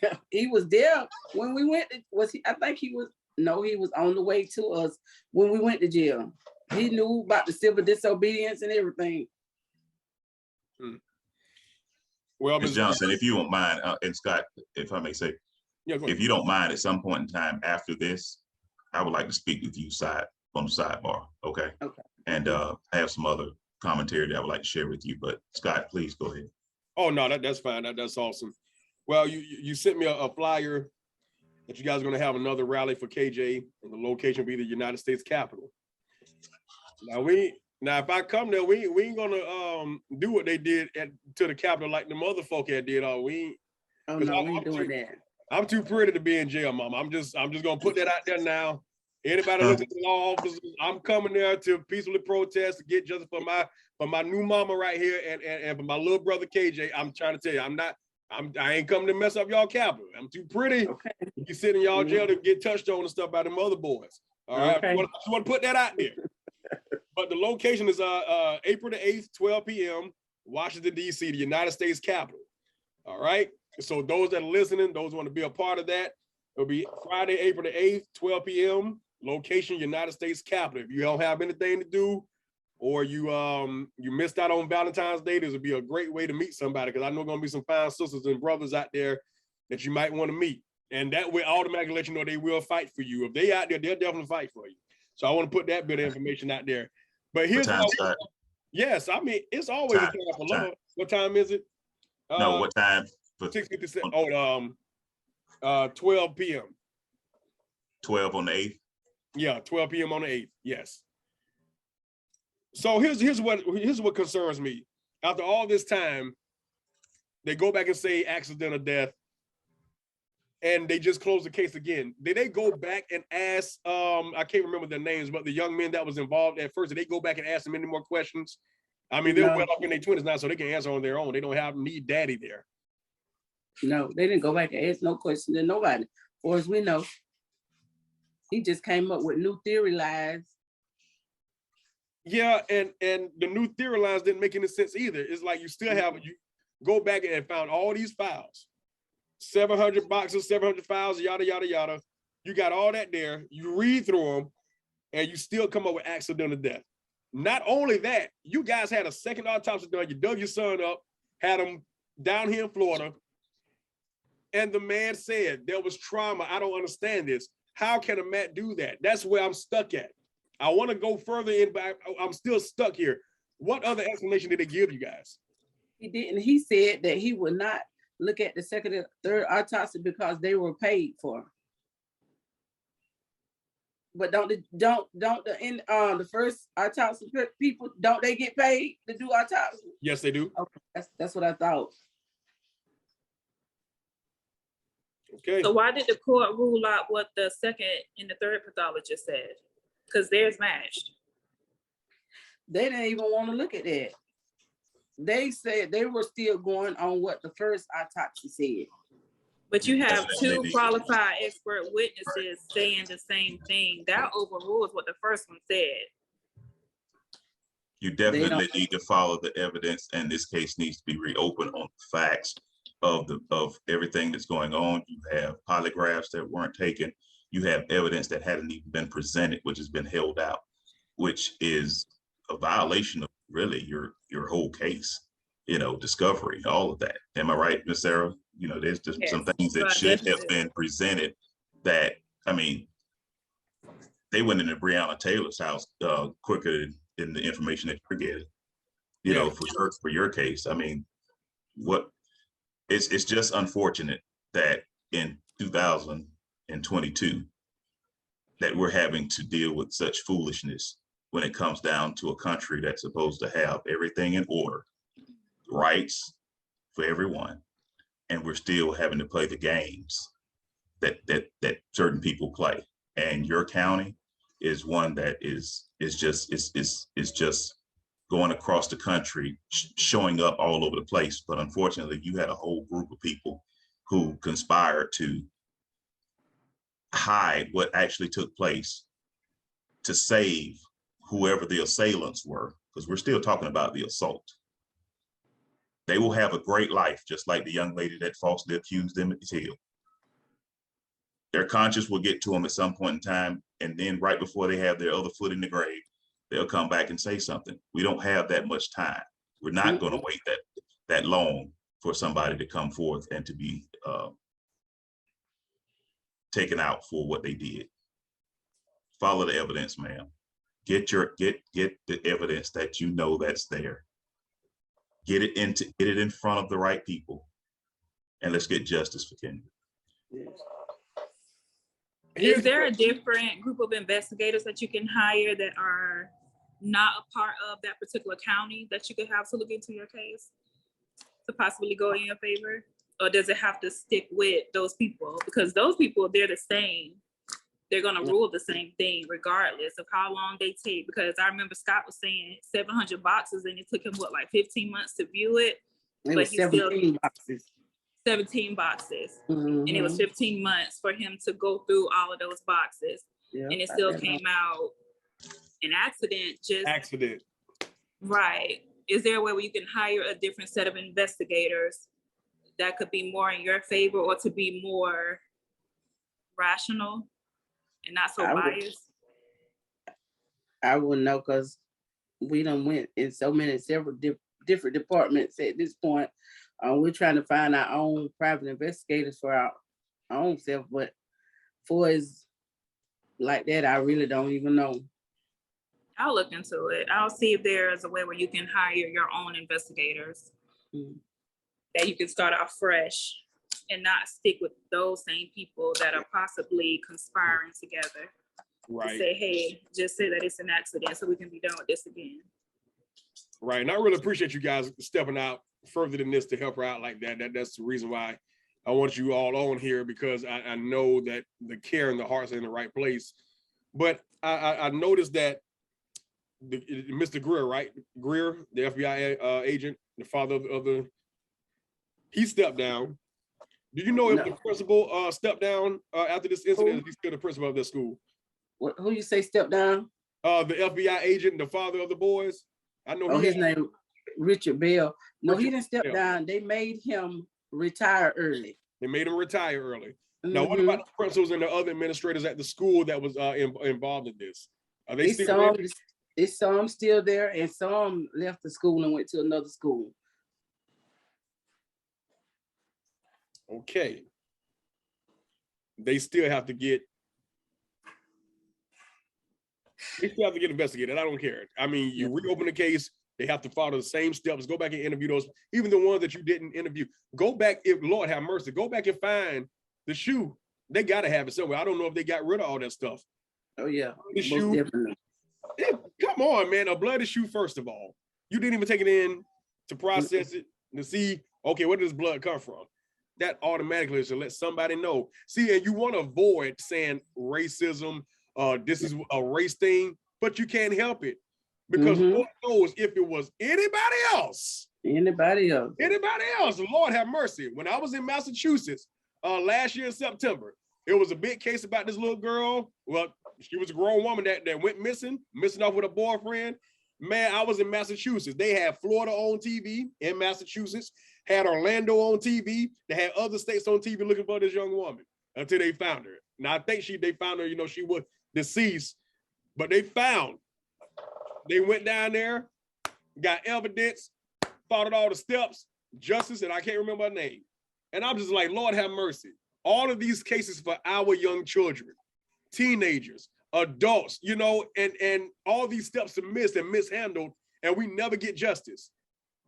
was there when we went. Was he? I think he was. No, he was on the way to us when we went to jail. He knew about the civil disobedience and everything. Well, Ms. Johnson, if you don't mind, and Scott, if I may say, yeah, if you don't mind, at some point in time after this, I would like to speak with you on the sidebar, okay? Okay. And I have some other commentary that I would like to share with you, but Scott, please go ahead. Oh no, that's fine. That's awesome. Well, you sent me a flyer that you guys are going to have another rally for KJ, and the location will be the United States Capitol. Now if I come there, we ain't gonna do what they did to the Capitol like the mother folk had did. We ain't doing that. I'm too pretty to be in jail, Mom. I'm just gonna put that out there now. Anybody looking at the law officers, I'm coming there to peacefully protest to get justice for my new mama right here and for my little brother KJ. I'm trying to tell you, I ain't coming to mess up y'all Capitol. I'm too pretty. Okay. You sit in y'all jail to get touched on and stuff by them other boys. All right. Okay. I just want to put that out there. But the location is April the 8th, 12 p.m., Washington, D.C., the United States Capitol. All right. So those that are listening, those who want to be a part of that, it'll be Friday, April the 8th, 12 p.m., location, United States Capitol. If you don't have anything to do, or you missed out on Valentine's Day, this would be a great way to meet somebody, because I know going to be some fine sisters and brothers out there that you might want to meet. And that will automatically let you know they will fight for you. If they out there, they'll definitely fight for you. So I want to put that bit of information out there. But here's yes, I mean, it's always a time for love. What time is it? No, what time? 6:57. 12 p.m. 12 on the 8th? Yeah, 12 p.m. on the 8th. Yes. So here's what concerns me. After all this time, they go back and say accidental death, and they just close the case again. Did they go back and ask, I can't remember their names, but the young men that was involved at first, did they go back and ask them any more questions? I mean, they're well up in their 20s now, so they can answer on their own. They don't need daddy there. No, they didn't go back and ask no questions to nobody. Or as we know, he just came up with new theory lies. Yeah, and the new theory lines didn't make any sense either. It's like you still have, you go back and found all these files, 700 boxes, 700 files, yada, yada, yada. You got all that there. You read through them, and you still come up with accidental death. Not only that, you guys had a second autopsy done. You dug your son up, had him down here in Florida, and the man said there was trauma. I don't understand this. How can a man do that? That's where I'm stuck at. I want to go further in, but I'm still stuck here. What other explanation did they give you guys? He didn't. He said that he would not look at the second and third autopsy because they were paid for. But don't the first autopsy people, don't they get paid to do autopsy? Yes, they do. Okay, that's what I thought. Okay. So why did the court rule out what the second and the third pathologist said? Because theirs matched. They didn't even want to look at that. They said they were still going on what the first autopsy said. But you have two qualified expert witnesses saying the same thing. That overrules what the first one said. You definitely need to follow the evidence, and this case needs to be reopened on the facts of everything that's going on. You have polygraphs that weren't taken. You have evidence that hadn't even been presented, which has been held out, which is a violation of really your whole case, discovery, all of that. Am I right, Ms. Sarah? There's just some things that should have been presented that, I mean, they went into Breonna Taylor's house quicker than the information that you're getting. you know, for your case. I mean, it's just unfortunate that in 2022 that we're having to deal with such foolishness when it comes down to a country that's supposed to have everything in order, rights for everyone, and we're still having to play the games that certain people play. And your county is one that is just going across the country, showing up all over the place. But unfortunately, you had a whole group of people who conspired to hide what actually took place to save whoever the assailants were, because we're still talking about the assault. They will have a great life, just like the young lady that falsely accused them at the hill. Their conscience will get to them at some point in time, and then right before they have their other foot in the grave, they'll come back and say something. We don't have that much time. We're not going to wait that long for somebody to come forth and to be taken out for what they did. Follow the evidence, ma'am. Get the evidence that you know that's there. Get it in front of the right people, and let's get justice for Kendrick. Is there a different group of investigators that you can hire that are not a part of that particular county that you could have to look into your case to possibly go in your favor? Or does it have to stick with those people? Because those people, they're the same. They're going to rule the same thing regardless of how long they take. Because I remember Scott was saying 700 boxes and it took him, 15 months to view it? It was 17 boxes. 17 boxes. Mm-hmm. And it was 15 months for him to go through all of those boxes. Yep, and it still came out an accident. Right. Is there a way where you can hire a different set of investigators that could be more in your favor or to be more rational and not so biased? I wouldn't know, because we done went in several different departments at this point. We're trying to find our own private investigators for our own self, but for is like that, I really don't even know. I'll look into it. I'll see if there's a way where you can hire your own investigators, that you can start off fresh and not stick with those same people that are possibly conspiring together. Right. To say, hey, just say that it's an accident so we can be done with this again. Right. And I really appreciate you guys stepping out further than this to help her out like that. That's the reason why I want you all on here, because I know that the care and the hearts are in the right place. But I noticed that Mr. Greer, right? Greer, the FBI agent, the father of he stepped down. Do you know if the principal stepped down after this incident? He's still the principal of the school. Who you say stepped down? The FBI agent, the father of the boys. I know his name, Richard Bell. No, he didn't step down. They made him retire early. They made him retire early. Now, what about the principals and the other administrators at the school that was involved in this? Are they still there? Some still there, and some left the school and went to another school. Okay. They still have to get investigated. I don't care. I mean, you reopen the case, they have to follow the same steps. Go back and interview those, even the ones that you didn't interview. Go back, if Lord have mercy, go back and find the shoe. They got to have it somewhere. I don't know if they got rid of all that stuff. Oh, yeah. The shoe. Yeah, come on, man. A bloody shoe, first of all. You didn't even take it in to process it, to see, okay, where does blood come from? That automatically should let somebody know. See, and you want to avoid saying racism, this is a race thing, but you can't help it. Because Lord knows if it was anybody else, Lord have mercy. When I was in Massachusetts last year in September, it was a big case about this little girl. Well, she was a grown woman that went missing off with a boyfriend. Man, I was in Massachusetts. They had Florida on TV in Massachusetts, had Orlando on TV. They had other states on TV looking for this young woman until they found her. Now, I think they found her, she was deceased, but they went down there, got evidence, followed all the steps, justice, and I can't remember her name. And I'm just like, Lord have mercy. All of these cases for our young children, teenagers, adults, and all these steps are missed and mishandled, and we never get justice.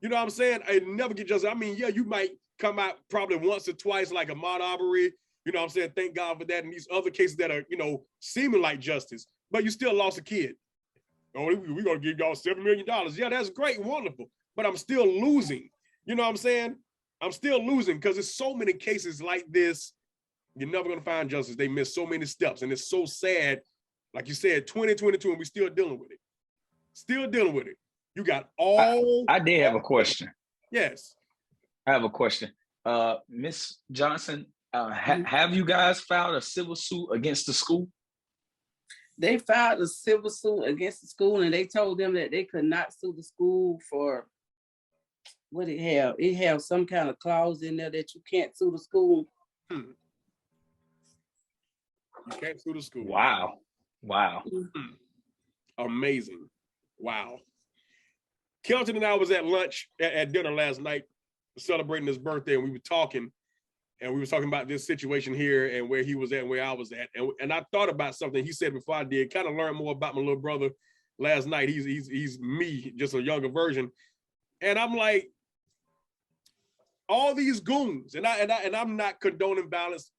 You know what I'm saying? I never get justice. I mean, yeah, you might come out probably once or twice like a Ahmaud Arbery. You know what I'm saying? Thank God for that. And these other cases that are, you know, seeming like justice, but you still lost a kid. Oh, we're going to give y'all $7 million. Yeah, that's great, wonderful. But I'm still losing. You know what I'm saying? I'm still losing because there's so many cases like this. You're never going to find justice. They miss so many steps. And it's so sad. Like you said, 2022, and we're still dealing with it. Still dealing with it. You got all. I did have a question. Yes. I have a question. Miss Johnson, have you guys filed a civil suit against the school? They filed a civil suit against the school, and they told them that they could not sue the school for what it have. It have some kind of clause in there that you can't sue the school. You can't sue the school. Wow. Amazing. Wow. Kelton and I was at lunch at dinner last night celebrating his birthday, and we were talking about this situation here and where he was at and where I was at. And I thought about something he said before I did, kind of learn more about my little brother last night. He's me, just a younger version. And I'm like, all these goons, and I'm not condoning violence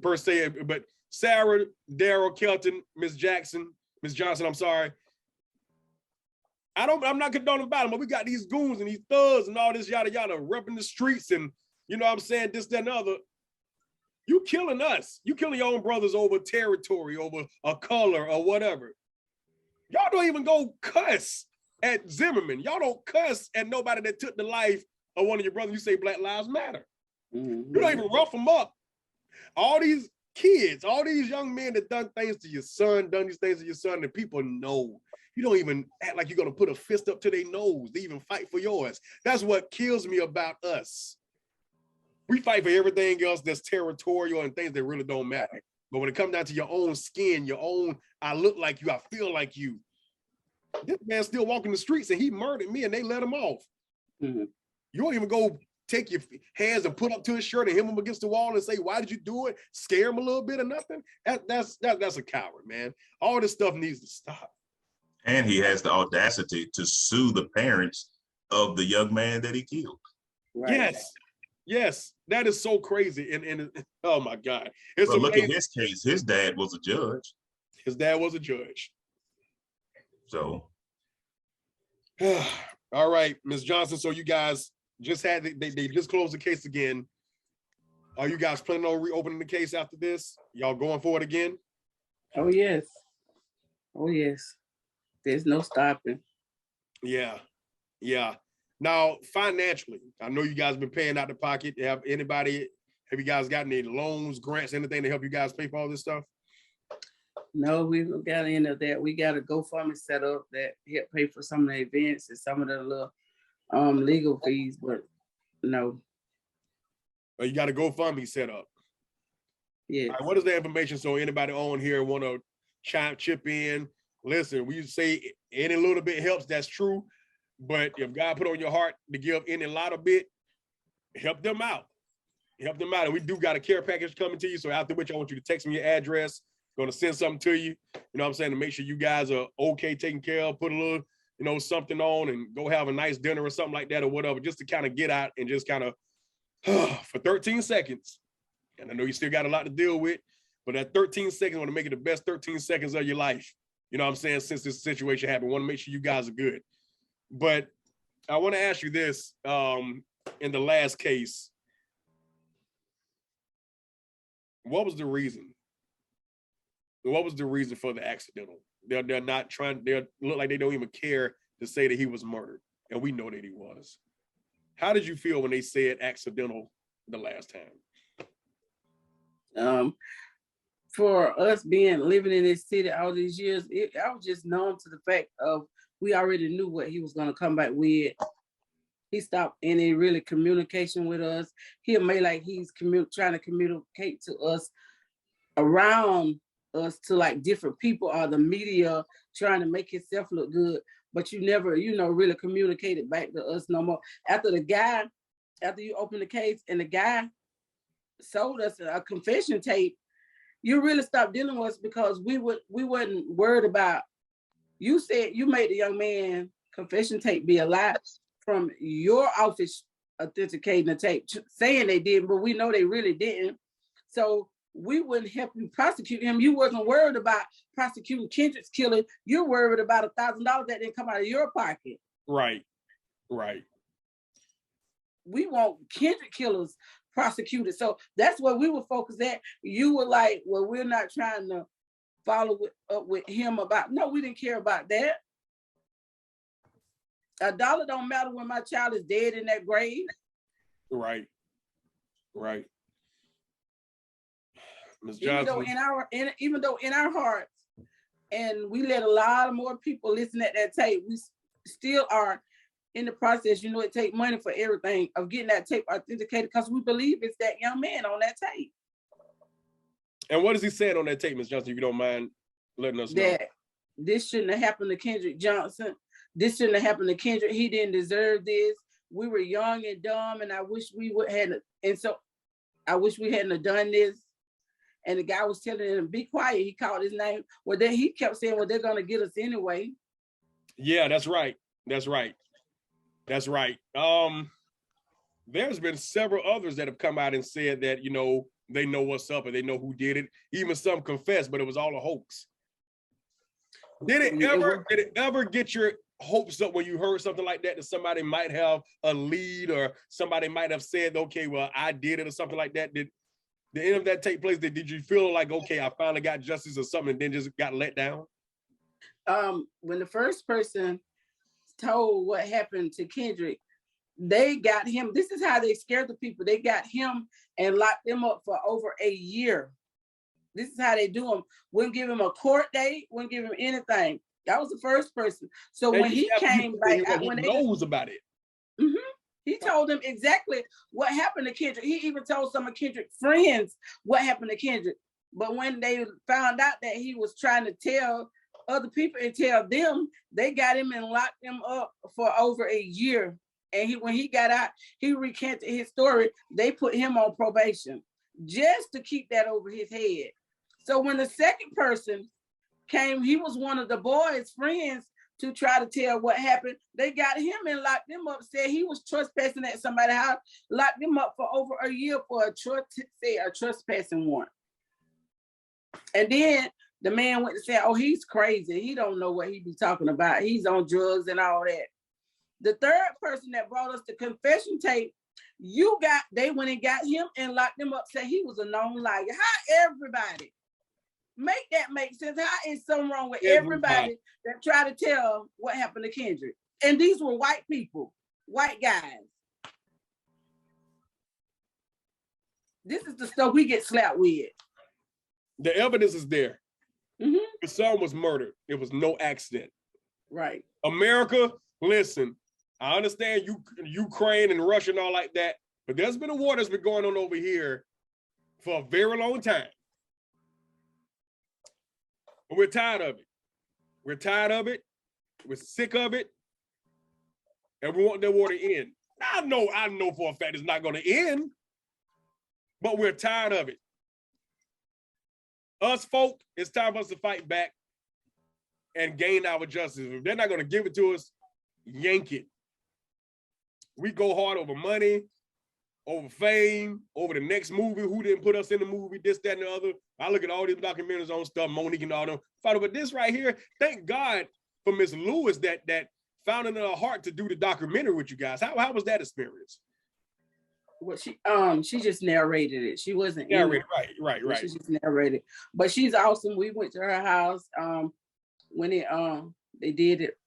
per se, but Sarah, Daryl, Kelton, Miss Johnson, I'm sorry. I'm not condoning violence, but we got these goons and these thugs and all this yada yada repping the streets and you know what I'm saying, this, that, and the other. You killing us. You killing your own brothers over territory, over a color or whatever. Y'all don't even go cuss at Zimmerman. Y'all don't cuss at nobody that took the life of one of your brothers. You say Black Lives Matter. You don't even rough them up. All these kids, all these young men that done things to your son, and people know. You don't even act like you're gonna put a fist up to their nose to even fight for yours. That's what kills me about us. We fight for everything else that's territorial and things that really don't matter. But when it comes down to your own skin, your own, I look like you, I feel like you. This man's still walking the streets and he murdered me and they let him off. You don't even go take your hands and put up to his shirt and hit him against the wall and say, why did you do it? Scare him a little bit or nothing? That's a coward, man. All this stuff needs to stop. And he has the audacity to sue the parents of the young man that he killed. Right. Yes, that is so crazy. And oh my God. But look at his case. His dad was a judge. So. All right, Ms. Johnson. So you guys just had, they just closed the case again. Are you guys planning on reopening the case after this? Y'all going for it again? Oh, yes. There's no stopping. Yeah. Now, financially, I know you guys been paying out the pocket. Have you guys gotten any loans, grants, anything to help you guys pay for all this stuff? No, we haven't got any of that. We got a GoFundMe set up that help pay for some of the events and some of the little legal fees, but no. But you got a GoFundMe set up. Yeah. Right, what is the information so anybody on here want to chip in? Listen, we say any little bit helps, that's true. But if God put on your heart to give any little bit, help them out. And we do got a care package coming to you. So after which I want you to text me your address. Going to send something to you. You know what I'm saying? To make sure you guys are okay, taken care of, put a little, you know, something on and go have a nice dinner or something like that or whatever, just to kind of get out and just kind of for 13 seconds. And I know you still got a lot to deal with, but that 13 seconds, I want to make it the best 13 seconds of your life. You know what I'm saying? Since this situation happened, I want to make sure you guys are good. But I want to ask you this, in the last case, what was the reason? What was the reason for the accidental? They're not trying, they look like they don't even care to say that he was murdered. And we know that he was. How did you feel when they said accidental the last time? For us living in this city all these years, I was just numb to the fact of we already knew what he was going to come back with. He stopped any really communication with us. He made like he's trying to communicate to us around us to like different people or the media trying to make himself look good, but you never, really communicated back to us no more. After you open the case and the guy sold us a confession tape, you really stopped dealing with us because we wasn't worried about, you said you made the young man confession tape be a lie from your office authenticating the tape, saying they did, but we know they really didn't. So we wouldn't help you prosecute him. You wasn't worried about prosecuting Kendrick's killer. You're worried about $1,000 that didn't come out of your pocket. Right, right. We want Kendrick killers prosecuted. So that's what we were focused at. You were like, well, we're not trying to follow up with him about, no, we didn't care about that. $1 don't matter when my child is dead in that grave. Right, right. Ms. Even Johnson. though in our hearts, and we let a lot of more people listen at that tape, we still are in the process. You know, it takes money for everything of getting that tape authenticated because we believe it's that young man on that tape. And what is he saying on that tape, Ms. Johnson, if you don't mind letting us know? That this shouldn't have happened to Kendrick Johnson. This shouldn't have happened to Kendrick. He didn't deserve this. We were young and dumb, and I wish we would have, and so I wish we hadn't have done this. And the guy was telling him, be quiet. He called his name. Well, then he kept saying, well, they're going to get us anyway. Yeah, that's right. That's right. That's right. There's been several others that have come out and said that, you know, they know what's up and they know who did it. Even some confessed, but it was all a hoax. Did it ever get your hopes up when you heard something like that somebody might have a lead or somebody might have said, okay, well, I did it or something like that? Did any of that take place? Did you feel like, okay, I finally got justice or something and then just got let down? When the first person told what happened to Kendrick, they got him. This is how they scared the people. They got him and locked him up for over a year. This is how they do him. Wouldn't give him a court date, wouldn't give him anything. That was the first person. So when he came back, when they knows about it. Mm-hmm. He told them exactly what happened to Kendrick. He even told some of Kendrick's friends what happened to Kendrick. But when they found out that he was trying to tell other people and tell them, they got him and locked him up for over a year. And when he got out, he recanted his story. They put him on probation just to keep that over his head. So when the second person came, he was one of the boys' friends to try to tell what happened. They got him and locked him up, said he was trespassing at somebody's house, locked him up for over a year for a trespassing warrant. And then the man went to say, oh, he's crazy. He don't know what he be talking about. He's on drugs and all that. The third person that brought us the confession tape, they went and got him and locked him up, said he was a known liar. How everybody? Make that make sense. How is something wrong with everybody that try to tell what happened to Kendrick? And these were white people, white guys. This is the stuff we get slapped with. The evidence is there. Mm-hmm. His son was murdered. It was no accident. Right. America, listen, I understand Ukraine and Russia and all like that, but there's been a war that's been going on over here for a very long time. And we're tired of it. We're tired of it. We're sick of it. And we want that war to end. I know for a fact it's not going to end, but we're tired of it. Us folk, it's time for us to fight back and gain our justice. If they're not going to give it to us, yank it. We go hard over money, over fame, over the next movie, who didn't put us in the movie, this, that, and the other. I look at all these documentaries on stuff, Monique and all them. But this right here, thank God for Miss Lewis that found it in her heart to do the documentary with you guys. How was that experience? Well, she just narrated it. She wasn't narrated, right. She just narrated. But she's awesome. We went to her house when they did it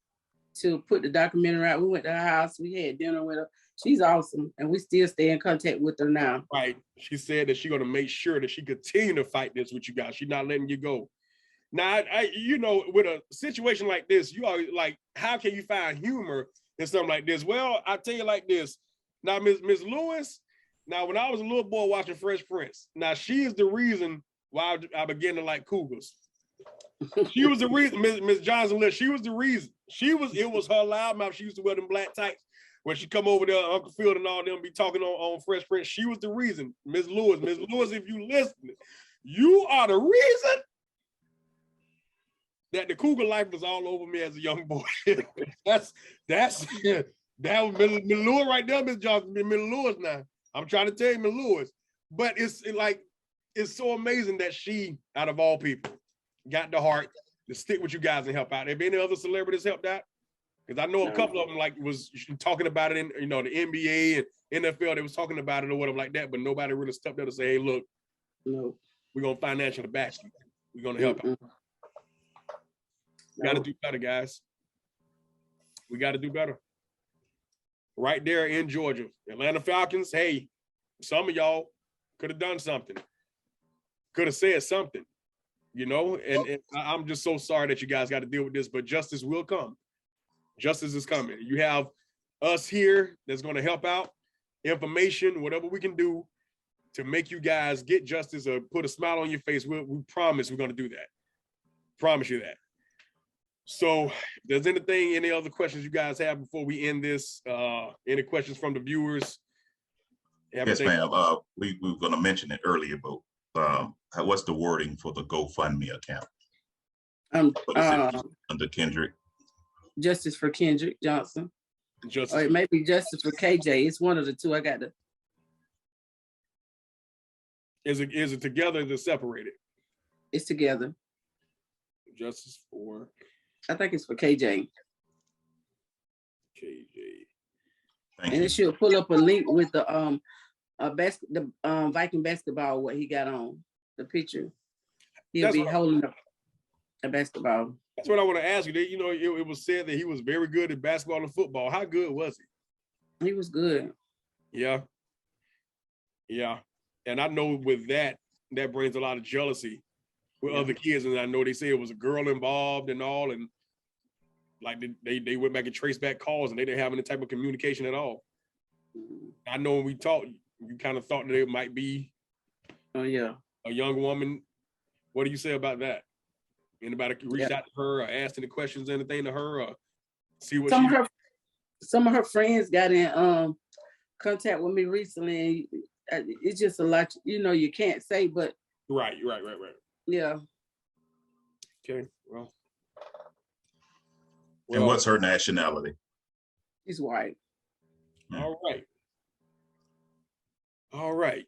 to put the documentary out. We went to her house. We had dinner with her. She's awesome, and we still stay in contact with her now. Right. She said that she's gonna make sure that she continue to fight this with you guys. She's not letting you go. Now, you know, with a situation like this, you are like, how can you find humor in something like this? Well, I tell you like this. Now, Miss Lewis. Now, when I was a little boy watching Fresh Prince, now she is the reason why I began to like cougars. She was the reason, Miss Johnson, she was the reason. It was her loudmouth. She used to wear them black tights. When she come over there, Uncle Phil and all them be talking on Fresh Prince, she was the reason. Miss Lewis, if you listening, you are the reason that the cougar life was all over me as a young boy. that's That was Miss Lewis right there, Miss Johnson. Miss Lewis now. I'm trying to tell you, Miss Lewis. But it's so amazing that she, out of all people, got the heart to stick with you guys and help out. Have any other celebrities helped out? Because I know a couple of them was talking about it in the NBA and NFL. They was talking about it or whatever like that, but nobody really stepped up to say, "Hey, look, we're gonna financially back you. We're gonna help out." We got to do better, guys. We got to do better. Right there in Georgia, Atlanta Falcons. Hey, some of y'all could have done something. Could have said something. And I'm just so sorry that you guys got to deal with this, but justice will come. Justice is coming. You have us here that's going to help out, information, whatever we can do to make you guys get justice or put a smile on your face. We promise we're going to do that. Promise you that. So if there's any other questions you guys have before we end this, any questions from the viewers? Yes, ma'am. We were going to mention it earlier, but what's the wording for the GoFundMe account? Under Kendrick? Justice for Kendrick Johnson. Or it may be Justice for KJ. It's one of the two. I got to. Is it together or is it separated? It's together. Justice for. I think it's for KJ. KJ. It should pull up a link with the Viking basketball, what he got on the picture. He'll be holding up a basketball. That's what I want to ask you. It was said that he was very good at basketball and football. How good was he? He was good. Yeah. And I know with that brings a lot of jealousy with other kids. And I know they say it was a girl involved and all. And like they went back and traced back calls and they didn't have any type of communication at all. I know when we talked, you kind of thought that it might be a young woman. What do you say about that? Anybody reached out to her or asked any questions, anything to her, or see what some of her friends got in contact with me recently. It's just a lot, you can't say, but right. Yeah. Okay. Well. And what's her nationality? She's white. All right.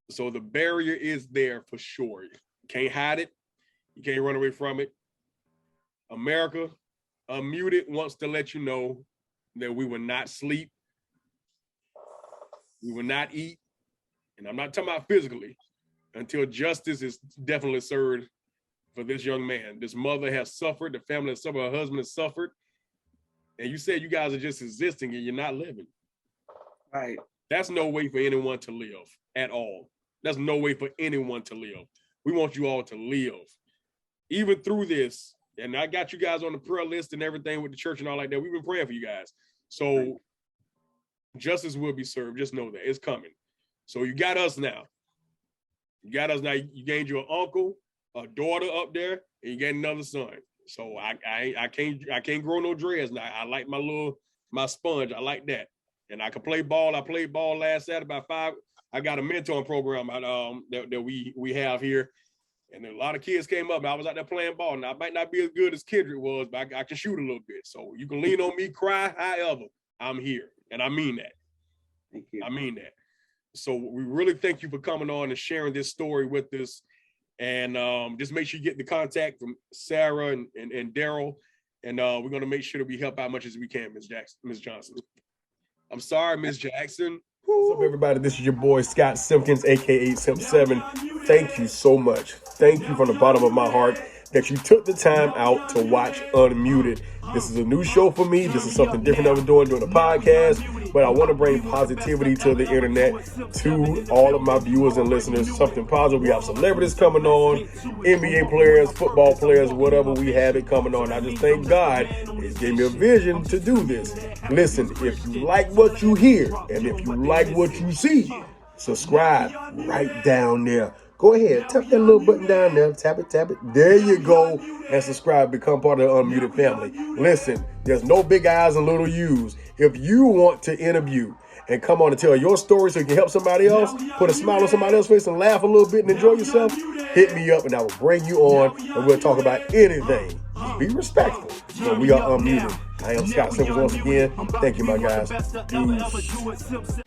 So the barrier is there for sure. You can't hide it. You can't run away from it. America Unmuted wants to let you know that we will not sleep. We will not eat. And I'm not talking about physically until justice is definitely served for this young man. This mother has suffered. The family has suffered. Her husband has suffered. And you said you guys are just existing and you're not living. Right. That's no way for anyone to live at all. That's no way for anyone to live. We want you all to live. Even through this, and I got you guys on the prayer list and everything with the church and all like that. We've been praying for you guys. So justice will be served. Just know that it's coming. So you got us now. You got us now. You gained your uncle, a daughter up there, and you got another son. So I can't grow no dreads now. I like my sponge. I like that. And I can play ball. I played ball last Saturday about 5. I got a mentoring program that we have here. And a lot of kids came up and I was out there playing ball. Now I might not be as good as Kendrick was, but I can shoot a little bit. So you can lean on me, cry, however, I'm here. And I mean that. Thank you. I mean that. So we really thank you for coming on and sharing this story with us. And just make sure you get the contact from Sarah and Daryl. And we're going to make sure that we help out as much as we can, Ms. Johnson. I'm sorry, Ms. Jackson. What's up, everybody? This is your boy, Scott Simpkins, a.k.a. Simp7. Thank you so much. Thank you from the bottom of my heart that you took the time out to watch Unmuted. This is a new show for me. This is something different that we're doing the podcast. But I want to bring positivity to the internet, to all of my viewers and listeners. Something positive. We have celebrities coming on, NBA players, football players, whatever we have it coming on. I just thank God He gave me a vision to do this. Listen, if you like what you hear and if you like what you see, subscribe right down there. Go ahead, tap that little button down there, tap it. There you go, and subscribe, become part of the Unmuted family. Listen, there's no big I's and little U's. If you want to interview and come on and tell your story so you can help somebody else, put a smile on somebody else's face and laugh a little bit and enjoy yourself, hit me up and I will bring you on and we'll talk about anything. Be respectful. So we are unmuted. I am Scott Simmons once again. Thank you, my guys. Peace.